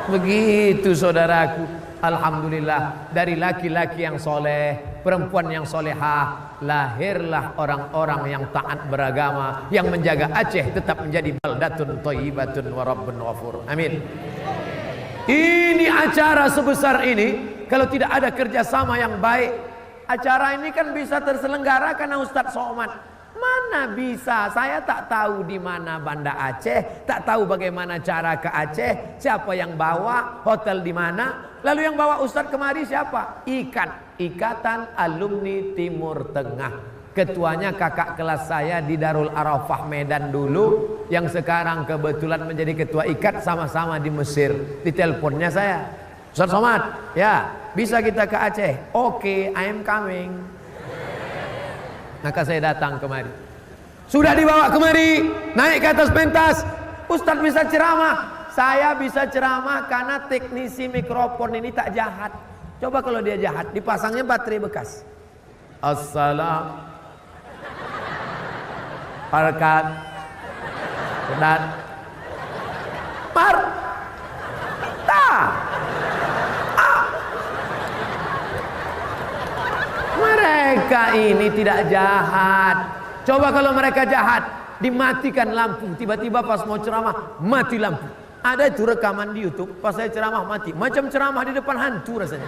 Begitu saudaraku. Alhamdulillah, dari laki-laki yang soleh, perempuan yang solehah, lahirlah orang-orang yang taat beragama, yang menjaga Aceh tetap menjadi baldatun thayyibatun wa rabbun ghafur. Amin. Ini acara sebesar ini, kalau tidak ada kerjasama yang baik, acara ini kan bisa terselenggara karena Ustadz Somad. Mana bisa, saya tak tahu di mana Banda Aceh, tak tahu bagaimana cara ke Aceh, siapa yang bawa, hotel di mana. Lalu yang bawa Ustadz kemari siapa? Ikatan Alumni Timur Tengah. Ketuanya kakak kelas saya di Darul Arafah Medan dulu, yang sekarang kebetulan menjadi ketua ikat, sama-sama di Mesir. Di teleponnya saya, Ustadz Somad, ya bisa kita ke Aceh? Oke, I am coming. Maka saya datang kemari. Sudah dibawa kemari, naik ke atas pentas. Ustadz bisa ceramah. Saya bisa ceramah karena teknisi mikrofon ini tak jahat. Coba kalau dia jahat, dipasangnya baterai bekas. Assalam. Parkat. Dan Par. Ta. Mereka ini tidak jahat. Coba kalau mereka jahat, dimatikan lampu. Tiba-tiba pas mau ceramah, mati lampu. Ada itu rekaman di YouTube, pas saya ceramah mati. Macam ceramah di depan hantu rasanya.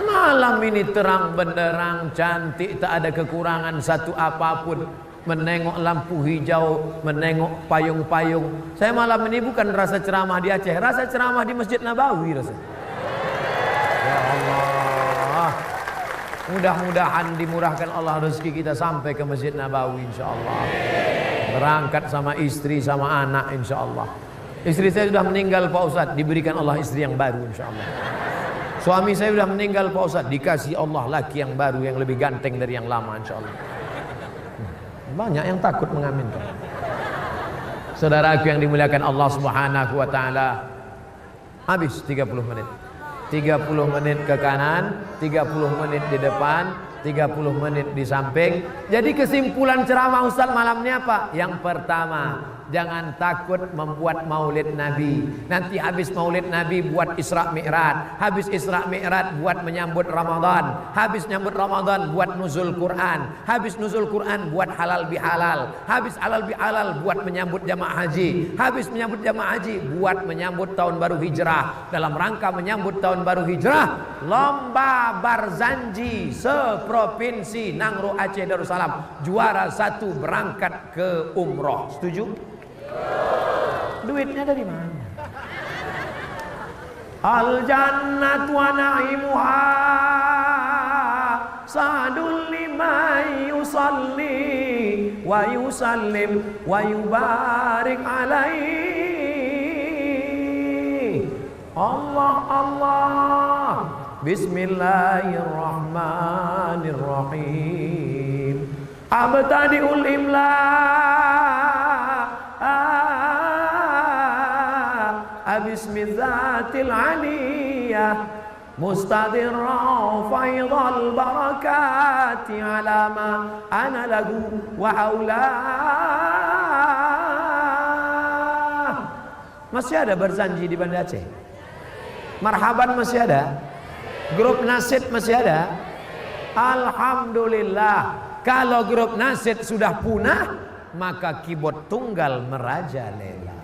Malam ini terang benderang, cantik, tak ada kekurangan satu apapun. Menengok lampu hijau, menengok payung-payung. Saya malam ini bukan rasa ceramah di Aceh, rasa ceramah di Masjid Nabawi rasanya. Ya Allah, mudah-mudahan dimurahkan Allah rezeki kita sampai ke Masjid Nabawi insyaallah. Berangkat sama istri sama anak insyaallah. Istri saya sudah meninggal Pak Ustadz, diberikan Allah istri yang baru insyaallah. Suami saya sudah meninggal Pak Ustadz, dikasih Allah laki yang baru yang lebih ganteng dari yang lama insyaallah. Banyak yang takut mengaminkan. Saudaraku yang dimuliakan Allah Subhanahu wa taala. Habis 30 menit. 30 menit ke kanan, 30 menit di depan, 30 30 menit di samping. Jadi kesimpulan ceramah Ustaz malam ini apa? Yang pertama, jangan takut membuat maulid Nabi. Nanti habis maulid Nabi buat Isra Mi'raj. Habis Isra Mi'raj buat menyambut Ramadan. Habis nyambut Ramadan buat nuzul Quran. Habis nuzul Quran buat halal bihalal. Habis halal bihalal buat menyambut jamaah haji. Habis menyambut jamaah haji buat menyambut tahun baru hijrah. Dalam rangka menyambut tahun baru hijrah, lomba barzanji seprovinsi Nangro Aceh Darussalam, juara 1 berangkat ke umroh. Setuju? Duitnya dari mana? Al jannatu wa na'imuha sa'dul liman yusalli wa yusallim wa yubarik alaihi. Allah Allah. Bismillahirrahmanirrahim. Abtadi'ul imla Bismillatil aliyah mustadirra faidal barakati alama ana lagu wa haula. Masih ada berzanji di Banda Aceh? Marhaban masih ada? Grup nasid masih ada? Alhamdulillah. Kalau grup nasid sudah punah, maka keyboard tunggal merajalela.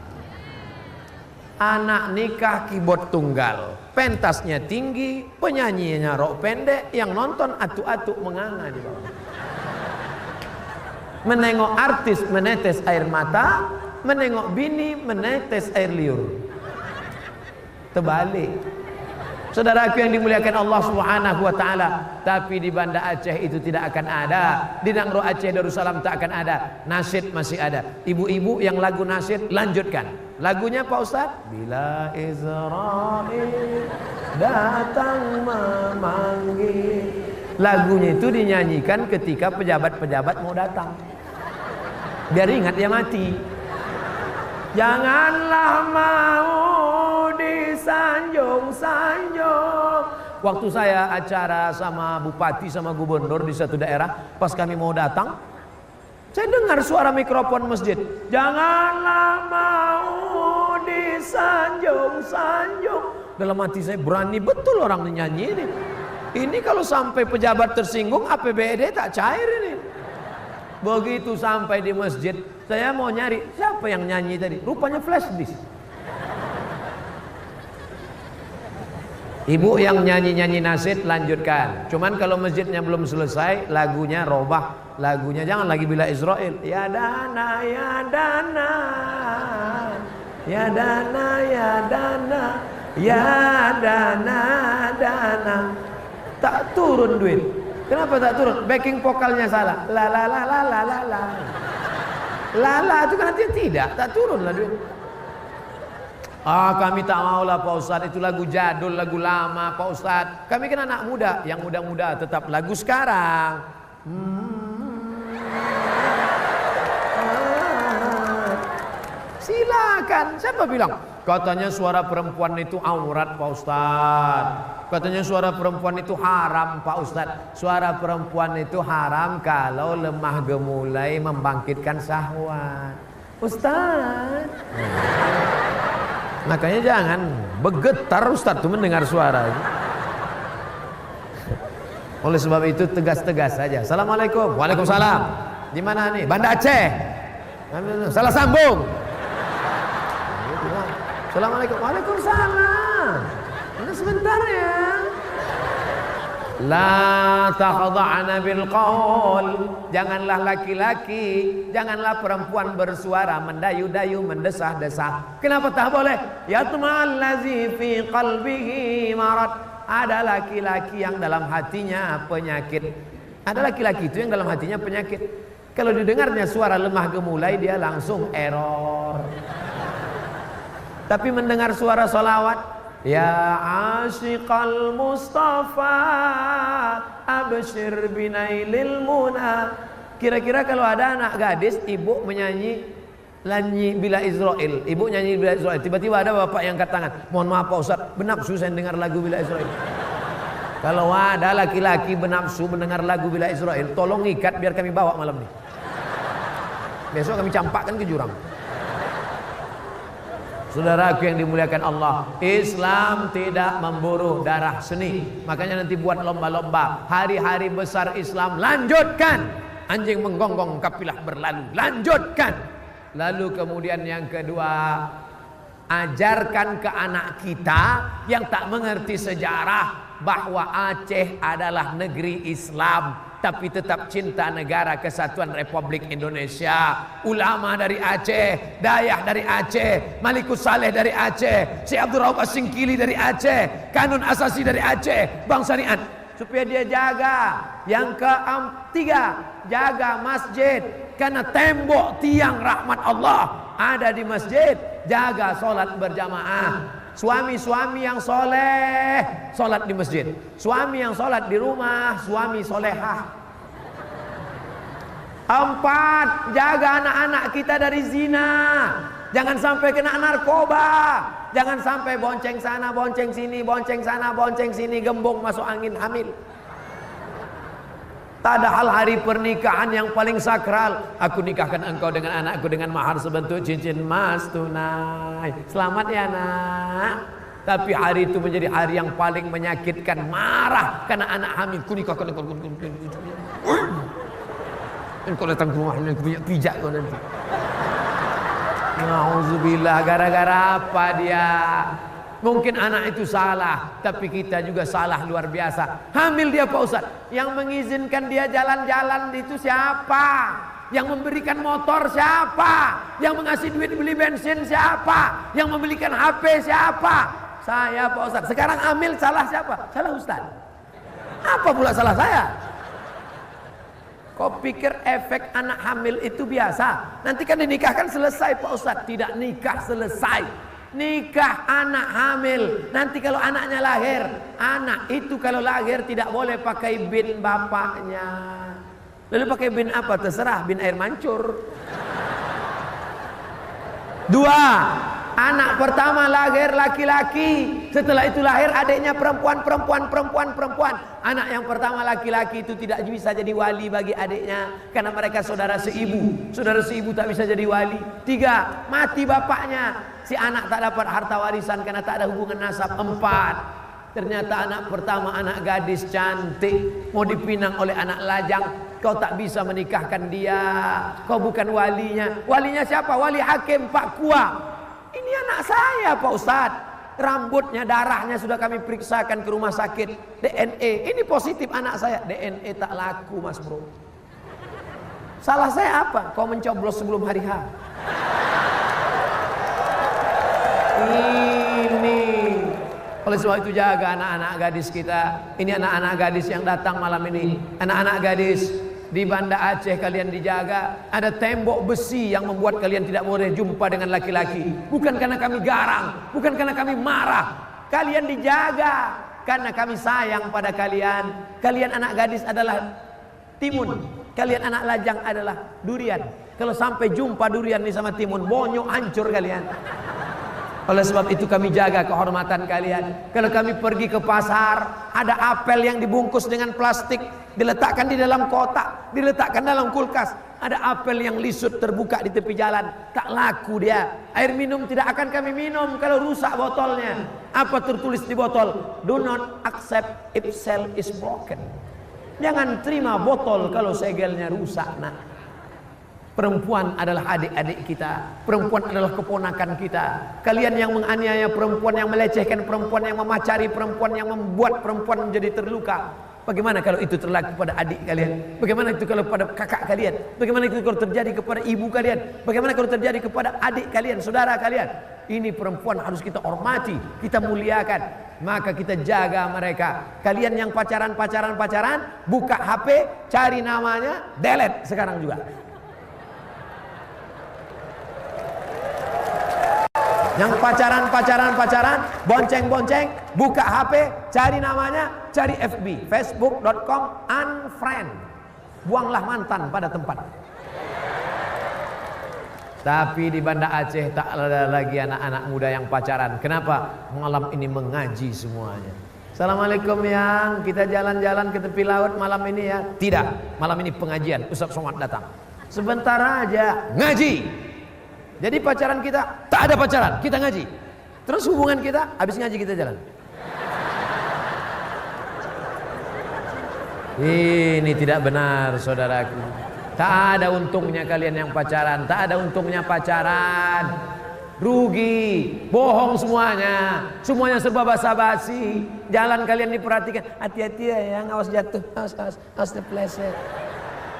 Anak nikah keyboard tunggal, pentasnya tinggi, penyanyinya rok pendek, yang nonton atuk-atuk menganga di bawah. Menengok artis menetes air mata, menengok bini menetes air liur. Terbalik. Saudaraku yang dimuliakan Allah Subhanahu wa taala, tapi di Banda Aceh itu tidak akan ada. Di Nangro Aceh Darussalam tak akan ada. Nasyid masih ada. Ibu-ibu yang lagu nasyid lanjutkan. Lagunya Pak Ustaz, bila Israel datang memanggil. Lagunya itu dinyanyikan ketika pejabat-pejabat mau datang, biar ingat dia mati. Janganlah mau disanjung-sanjung. Waktu saya acara sama bupati sama gubernur di satu daerah, pas kami mau datang, saya dengar suara mikrofon masjid. Janganlah mau disanjung-sanjung. Dalam hati saya, berani betul orang nyanyi ini. Ini kalau sampai pejabat tersinggung, APBD tak cair ini. Begitu sampai di masjid, saya mau nyari siapa yang nyanyi tadi. Rupanya flash disk. Ibu yang nyanyi-nyanyi nasyid lanjutkan. Cuman kalau masjidnya belum selesai, lagunya robah. Lagunya jangan lagi bila Israel. Ya dana, ya dana, ya dana, ya dana, ya dana, dana. Tak turun duit. Kenapa tak turun? Backing vokalnya salah. La la la la la la la. La la itu kan artinya tidak, tak turun lah duit. Kami tak maulah Pak Ustadz, itu lagu jadul, lagu lama Pak Ustadz. Kami kan anak muda, yang muda-muda tetap lagu sekarang. Silakan, siapa bilang? Katanya suara perempuan itu aurat Pak Ustadz. Katanya suara perempuan itu haram Pak Ustadz. Suara perempuan itu haram kalau lemah gemulai membangkitkan syahwat Ustadz. Makanya jangan bergetar Ustadz tuh mendengar suara. Oleh sebab itu tegas-tegas saja. Assalamualaikum. Waalaikumsalam. Di mana nih? Banda Aceh. Salah sambung. Assalamualaikum. Waalaikumsalam. Ini sebentar ya. La takhda'na bil qaul. Janganlah laki-laki, janganlah perempuan bersuara mendayu-dayu, mendesah-desah. Kenapa tak boleh? Yatma'allazi fi qalbihi marad. Ada laki-laki yang dalam hatinya penyakit. Ada laki-laki itu yang dalam hatinya penyakit. Kalau didengarnya suara lemah gemulai, dia langsung error. Tapi mendengar suara salawat, ya asyiqal Mustafa abshir binailil muna. Kira-kira kalau ada anak gadis, ibu menyanyi lanyi bila Israel, ibu nyanyi bila Israel, tiba-tiba ada bapak yang angkat tangan, mohon maaf Pak Ustaz, benar susah dengar lagu bila Israel. Kalau ada laki-laki bernafsu mendengar lagu Bela Israel, tolong ikat biar kami bawa malam ini. Besok kami campakkan ke jurang. Saudaraku yang dimuliakan Allah, Islam tidak memburu darah seni. Makanya nanti buat lomba-lomba hari-hari besar Islam. Lanjutkan. Anjing menggonggong kafilah berlalu. Lanjutkan. Lalu kemudian yang kedua, ajarkan ke anak kita yang tak mengerti sejarah bahwa Aceh adalah negeri Islam, tapi tetap cinta negara kesatuan Republik Indonesia. Ulama dari Aceh, Dayah dari Aceh, Malikus Saleh dari Aceh, Syekh Abdul Rauf As-Singkili dari Aceh, Kanun Asasi dari Aceh, Bang Syariat, supaya dia jaga. Yang ketiga, jaga masjid, karena tembok tiang rahmat Allah ada di masjid. Jaga sholat berjamaah. Suami-suami yang soleh sholat di masjid. Suami yang sholat di rumah, suami solehah. 4, jaga anak-anak kita dari zina. Jangan sampai kena narkoba. Jangan sampai bonceng sana, bonceng sini, bonceng sana, bonceng sini, gembong masuk angin, hamil. Padahal hari pernikahan yang paling sakral, aku nikahkan engkau dengan anakku dengan mahar sebentuk cincin emas tunai. Selamat ya nak. Tapi hari itu menjadi hari yang paling menyakitkan. Marah karena anak hamil. Ku nikahkan engkau. Engkau datang ke rumah aku punya pijak kau nanti. Nauzubillah, gara-gara apa dia? Mungkin anak itu salah, tapi kita juga salah luar biasa. Hamil dia Pak Ustadz. Yang mengizinkan dia jalan-jalan itu siapa? Yang memberikan motor siapa? Yang mengasih duit beli bensin siapa? Yang membelikan HP siapa? Saya Pak Ustadz. Sekarang hamil salah siapa? Salah Ustadz. Apa pula salah saya? Kau pikir efek anak hamil itu biasa? Nanti kan dinikahkan selesai Pak Ustadz. Tidak nikah selesai. Nikah anak hamil. Nanti kalau anaknya lahir, anak itu kalau lahir tidak boleh pakai bin bapaknya. Lalu pakai bin apa? Terserah, bin air mancur. 2, anak pertama lahir laki-laki. Setelah itu lahir adiknya perempuan. Anak yang pertama laki-laki itu tidak bisa jadi wali bagi adiknya, karena mereka saudara seibu. Saudara seibu tak bisa jadi wali. 3, mati bapaknya. Si anak tak dapat harta warisan karena tak ada hubungan nasab. 4, ternyata anak pertama anak gadis cantik, mau dipinang oleh anak lajang. Kau tak bisa menikahkan dia. Kau bukan walinya. Walinya siapa? Wali hakim Pak Kua. Ini anak saya Pak Ustadz. Rambutnya, darahnya sudah kami periksakan ke rumah sakit. DNA, ini positif anak saya. DNA tak laku Mas Bro. Salah saya apa? Kau mencoblos sebelum hari H. Ini oleh sebab itu jaga anak-anak gadis kita. Ini anak-anak gadis yang datang malam ini. Anak-anak gadis di Banda Aceh kalian dijaga. Ada tembok besi yang membuat kalian tidak boleh jumpa dengan laki-laki. Bukan karena kami garang, bukan karena kami marah. Kalian dijaga karena kami sayang pada kalian. Kalian anak gadis adalah timun, kalian anak lajang adalah durian. Kalau sampai jumpa durian nih sama timun, bonyok hancur kalian. Oleh sebab itu kami jaga kehormatan kalian. Kalau kami pergi ke pasar, ada apel yang dibungkus dengan plastik, diletakkan di dalam kotak, diletakkan dalam kulkas. Ada apel yang lisut terbuka di tepi jalan, tak laku dia. Air minum tidak akan kami minum kalau rusak botolnya. Apa tertulis di botol? Do not accept if seal is broken. Jangan terima botol kalau segelnya rusak. Nah, perempuan adalah adik-adik kita. Perempuan adalah keponakan kita. Kalian yang menganiaya perempuan, yang melecehkan perempuan, yang memacari perempuan, yang membuat perempuan menjadi terluka. Bagaimana kalau itu terlaku pada adik kalian? Bagaimana itu kalau pada kakak kalian? Bagaimana itu kalau terjadi kepada ibu kalian? Bagaimana kalau terjadi kepada adik kalian, saudara kalian? Ini perempuan harus kita hormati, kita muliakan. Maka kita jaga mereka. Kalian yang pacaran, buka HP, cari namanya, delete sekarang juga. Yang pacaran, bonceng, buka HP, cari namanya, cari FB, facebook.com, unfriend. Buanglah mantan pada tempat. Tapi di Banda Aceh tak ada lagi anak-anak muda yang pacaran. Kenapa? Malam ini mengaji semuanya. Assalamualaikum yang, kita jalan-jalan ke tepi laut malam ini ya. Tidak, malam ini pengajian, Ustaz Somad datang. Sebentar aja ngaji. Jadi pacaran kita tak ada pacaran, kita ngaji. Terus hubungan kita habis ngaji kita jalan. Ini tidak benar saudaraku. Tak ada untungnya kalian yang pacaran, tak ada untungnya pacaran. Rugi, bohong semuanya, semuanya serba basa-basi. Jalan kalian diperhatikan, hati-hati ya yang, awas jatuh, awas terpeleset.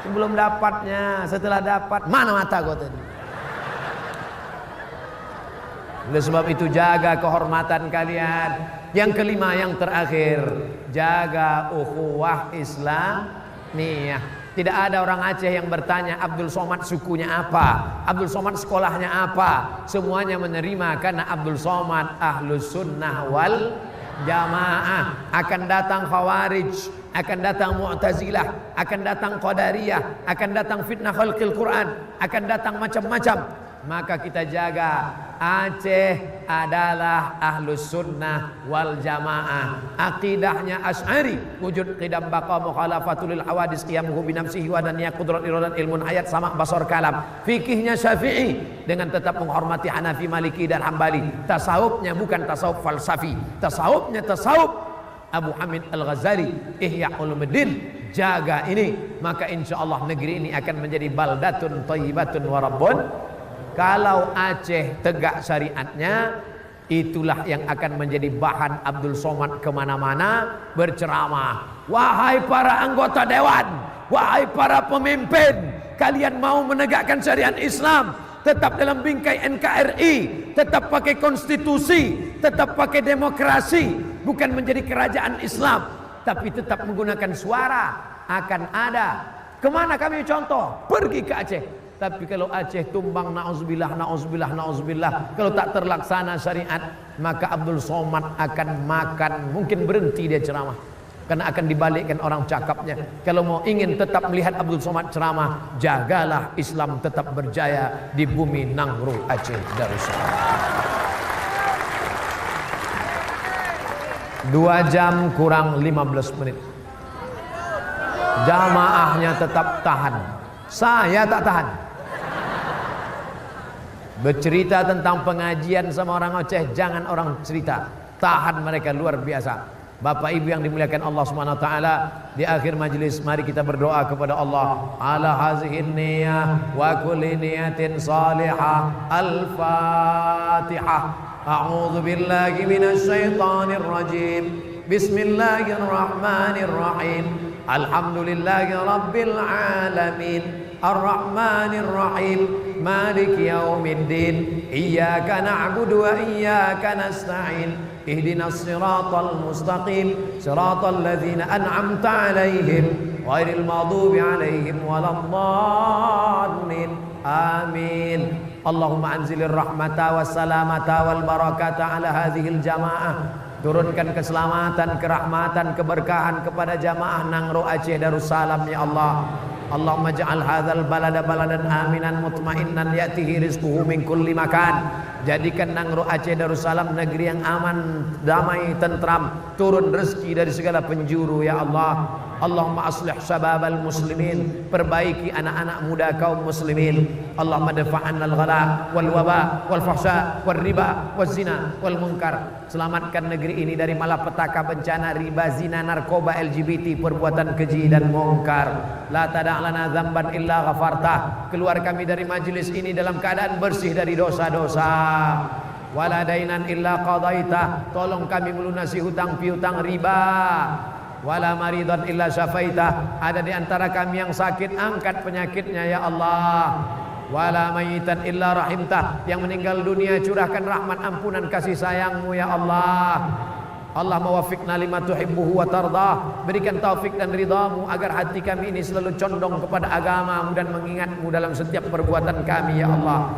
Sebelum dapatnya, setelah dapat, mana mata kau tadi? Oleh sebab itu jaga kehormatan kalian. Yang kelima, yang terakhir, jaga ukhuwah Islamiyah. Tidak ada orang Aceh yang bertanya Abdul Somad sukunya apa, Abdul Somad sekolahnya apa. Semuanya menerima karena Abdul Somad ahlus sunnah wal jamaah. Akan datang khawarij, akan datang mu'tazilah, akan datang qadariyah, akan datang fitnah khalqil Quran, akan datang macam-macam. Maka kita jaga, Aceh adalah ahlus sunnah wal jamaah. Aqidahnya Asy'ari, wujud qidam baqa mukhalafatul lil hawadis qiyamuhu binafsihi wa daniyah qudrat iradat ilmun ayat sama basar kalam. Fikihnya Syafi'i dengan tetap menghormati Hanafi, Maliki dan Hambali. Tasawufnya bukan tasawuf falsafi, tasawufnya tasawuf Abu Hamid Al-Ghazali, Ihya Ulumuddin. Jaga ini, maka insyaallah negeri ini akan menjadi baldatun thayyibatun wa rabbun. Kalau Aceh tegak syariatnya, itulah yang akan menjadi bahan Abdul Somad kemana-mana berceramah. Wahai para anggota dewan, wahai para pemimpin, kalian mau menegakkan syariat Islam, tetap dalam bingkai NKRI, tetap pakai konstitusi, tetap pakai demokrasi, bukan menjadi kerajaan Islam, tapi tetap menggunakan suara. Akan ada. Kemana kami contoh? Pergi ke Aceh. Tapi kalau Aceh tumbang, na'udzubillah, na'udzubillah, na'udzubillah, kalau tak terlaksana syariat, maka Abdul Somad akan makan, mungkin berhenti dia ceramah, karena akan dibalikkan orang cakapnya. Kalau mau ingin tetap melihat Abdul Somad ceramah, jagalah Islam tetap berjaya di bumi Nangro Aceh Darussalam. 2 jam kurang 15 menit. Jamaahnya tetap tahan, saya tak tahan. Bercerita tentang pengajian sama orang Aceh, jangan orang cerita, tahan mereka luar biasa. Bapak Ibu yang dimuliakan Allah Subhanahu wa taala, di akhir majelis mari kita berdoa kepada Allah. Ala hazihin niyah wa kulli niyatin salihah. Al-Fatihah. A'udzu billahi minasy syaithanir rajim. Bismillahirrahmanirrahim. Alhamdulillahi rabbil alamin. Ar-Rahmanir Rahim. Malik yaumiddin. Iyyaka na'budu wa iyyaka nasta'in. Ihdinas siratal mustaqim. Siratal ladzina an'amta 'alaihim ghairil maghdubi 'alaihim waladdallin. Amin. Allahumma anzilir rahmata was salamata wal barakata ala hadhil jamaah. Turunkan keselamatan, kerahmatan, keberkahan kepada jamaah Nangro Aceh Darussalam ya Allah. Allahumma ja'al hadzal balada baladan aminan mutmainnan ya'tihi rizquhu min kulli makan. Jadikan Nangro Aceh Darussalam negeri yang aman, damai, tentram, turun rezeki dari segala penjuru ya Allah. Allahumma aslih syababal muslimin, perbaiki anak-anak muda kaum muslimin. Allahumma dafa'anna al-ghala wal waba wal fahsya wal riba wal zina wal munkar. Selamatkan negeri ini dari malapetaka, bencana, riba, zina, narkoba, LGBT, perbuatan keji dan mungkar. La tada'lana dzamban illa ghafartah. Keluar kami dari majelis ini dalam keadaan bersih dari dosa-dosa. Wala dainan illa qadaita. Tolong kami melunasi hutang piutang riba. Wala maridan illa syafaita. Ada di antara kami yang sakit, angkat penyakitnya ya Allah. Wala mayitan illa rahimtah. Yang meninggal dunia curahkan rahmat, ampunan, kasih sayangmu ya Allah. Allah mawafiqna lima tuhibbuhu wa tardah. Berikan taufik dan ridhamu agar hati kami ini selalu condong kepada agamamu dan mengingatmu dalam setiap perbuatan kami ya Allah.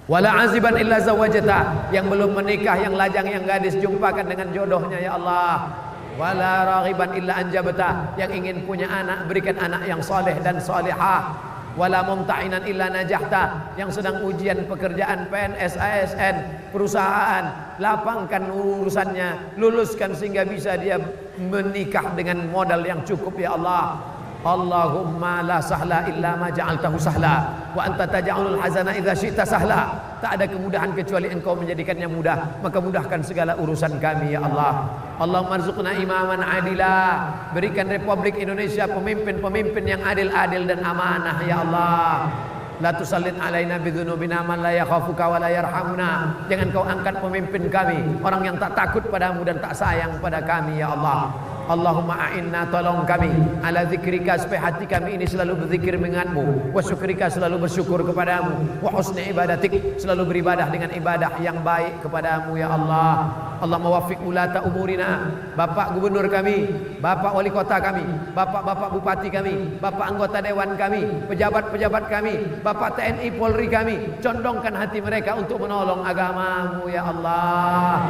Wala aziban illa zawajata. Yang belum menikah, yang lajang, yang gadis, jumpakan dengan jodohnya ya Allah. Wala raghiban illa anjabata. Yang ingin punya anak, berikan anak yang soleh dan solehah. wala mumtahinan illa najahta, yang sedang ujian pekerjaan PNS, ASN, perusahaan, lapangkan urusannya, luluskan sehingga bisa dia menikah dengan modal yang cukup ya Allah. Allahumma la sahla illa ma ja'altahu sahla wa anta taj'alul hazana idza syi'ta sahla. Tak ada kemudahan kecuali Engkau menjadikannya mudah, maka mudahkan segala urusan kami ya Allah. Allahumma arzuqna imaman adila, berikan Republik Indonesia pemimpin-pemimpin yang adil-adil dan amanah ya Allah. La tusallit alaina bidzunubina man la yakhafuka wa la yarhamuna. Jangan Kau angkat pemimpin kami orang yang tak takut padamu dan tak sayang pada kami ya Allah. Allahumma a'inna, tolong kami ala zikrika, supaya hati kami ini selalu berzikir mengingatmu, wa syukrika, selalu bersyukur kepadamu, wa husni ibadatik, selalu beribadah dengan ibadah yang baik kepadamu ya Allah. Allah mawaffiq ulata umurina, bapak gubernur kami, bapak wali kota kami, bapak-bapak bupati kami, bapak anggota dewan kami, pejabat-pejabat kami, bapak TNI Polri kami, condongkan hati mereka untuk menolong agamamu ya Allah.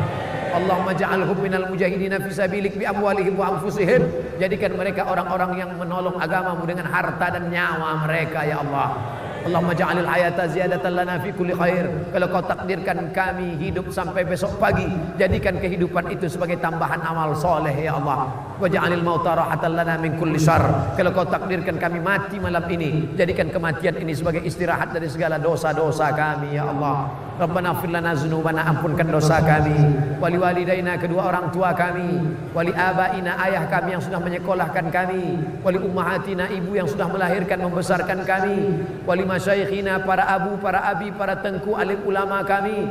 Allahumma ja'alhum minal mujahidina fisabilik bi amwalihim wa anfusihim. Jadikan mereka orang-orang yang menolong agamamu dengan harta dan nyawa mereka ya Allah. Allahumma ja'alil hayata ziyadatan lana fi kulli khair. Kalau Kau takdirkan kami hidup sampai besok pagi, jadikan kehidupan itu sebagai tambahan amal soleh ya Allah. Wa ja'alil mauta rahatan lana min kulli syarr. Kalau Kau takdirkan kami mati malam ini, jadikan kematian ini sebagai istirahat dari segala dosa-dosa kami ya Allah. Rabbana ighfir lana dzunubana, ampunkan dosa kami, wali walidaina, kedua orang tua kami, wali abaina, ayah kami yang sudah menyekolahkan kami, wali ummahatina, ibu yang sudah melahirkan membesarkan kami, wali masyayikhina, para abu, para abi, para tengku alim ulama kami.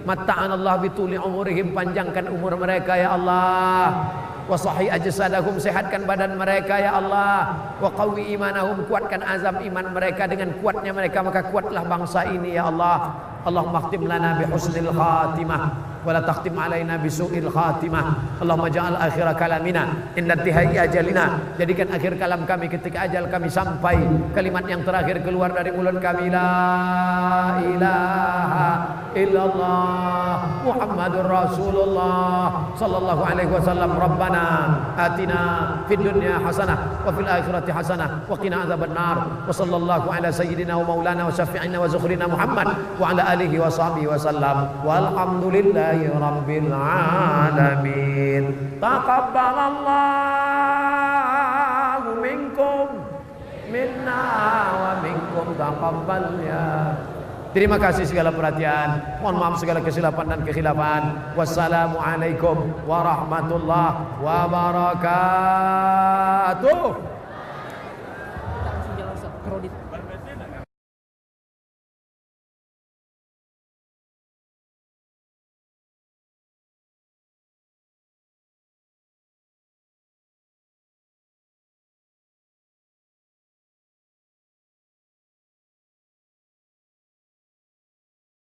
Matta'anallah bituli umurihim, panjangkan umur mereka ya Allah. Wa sahih ajsadahum, sehatkan badan mereka ya Allah. Wa qawi imanahum, kuatkan azam iman mereka, dengan kuatnya mereka maka kuatlah bangsa ini ya Allah. Allahumma khtim lana bi husnil khatimah wa la takhtim alaina bi su'il khatimah. Allahumma ja'al akhir kalamina inda intihai ajalina, jadikan akhir kalam kami ketika ajal kami sampai, kalimat yang terakhir keluar dari mulut kami la ilaha illallah Muhammadur Rasulullah sallallahu alaihi wasallam. Rabbana atina fid dunya hasanah wa fil akhirati hasanah wa qina adzabannar. Wa sallallahu ala sayyidina wa maulana wa syafi'ina wa zukhrina Muhammad wa ala alihi wa sahbihi wasallam. Walhamdulillahi rabbil alamin. Taqabbalallahu minkum minna wa minkum taqabbal ya. Terima kasih segala perhatian. Mohon maaf segala kesilapan dan kekhilafan. Wassalamualaikum warahmatullahi wabarakatuh.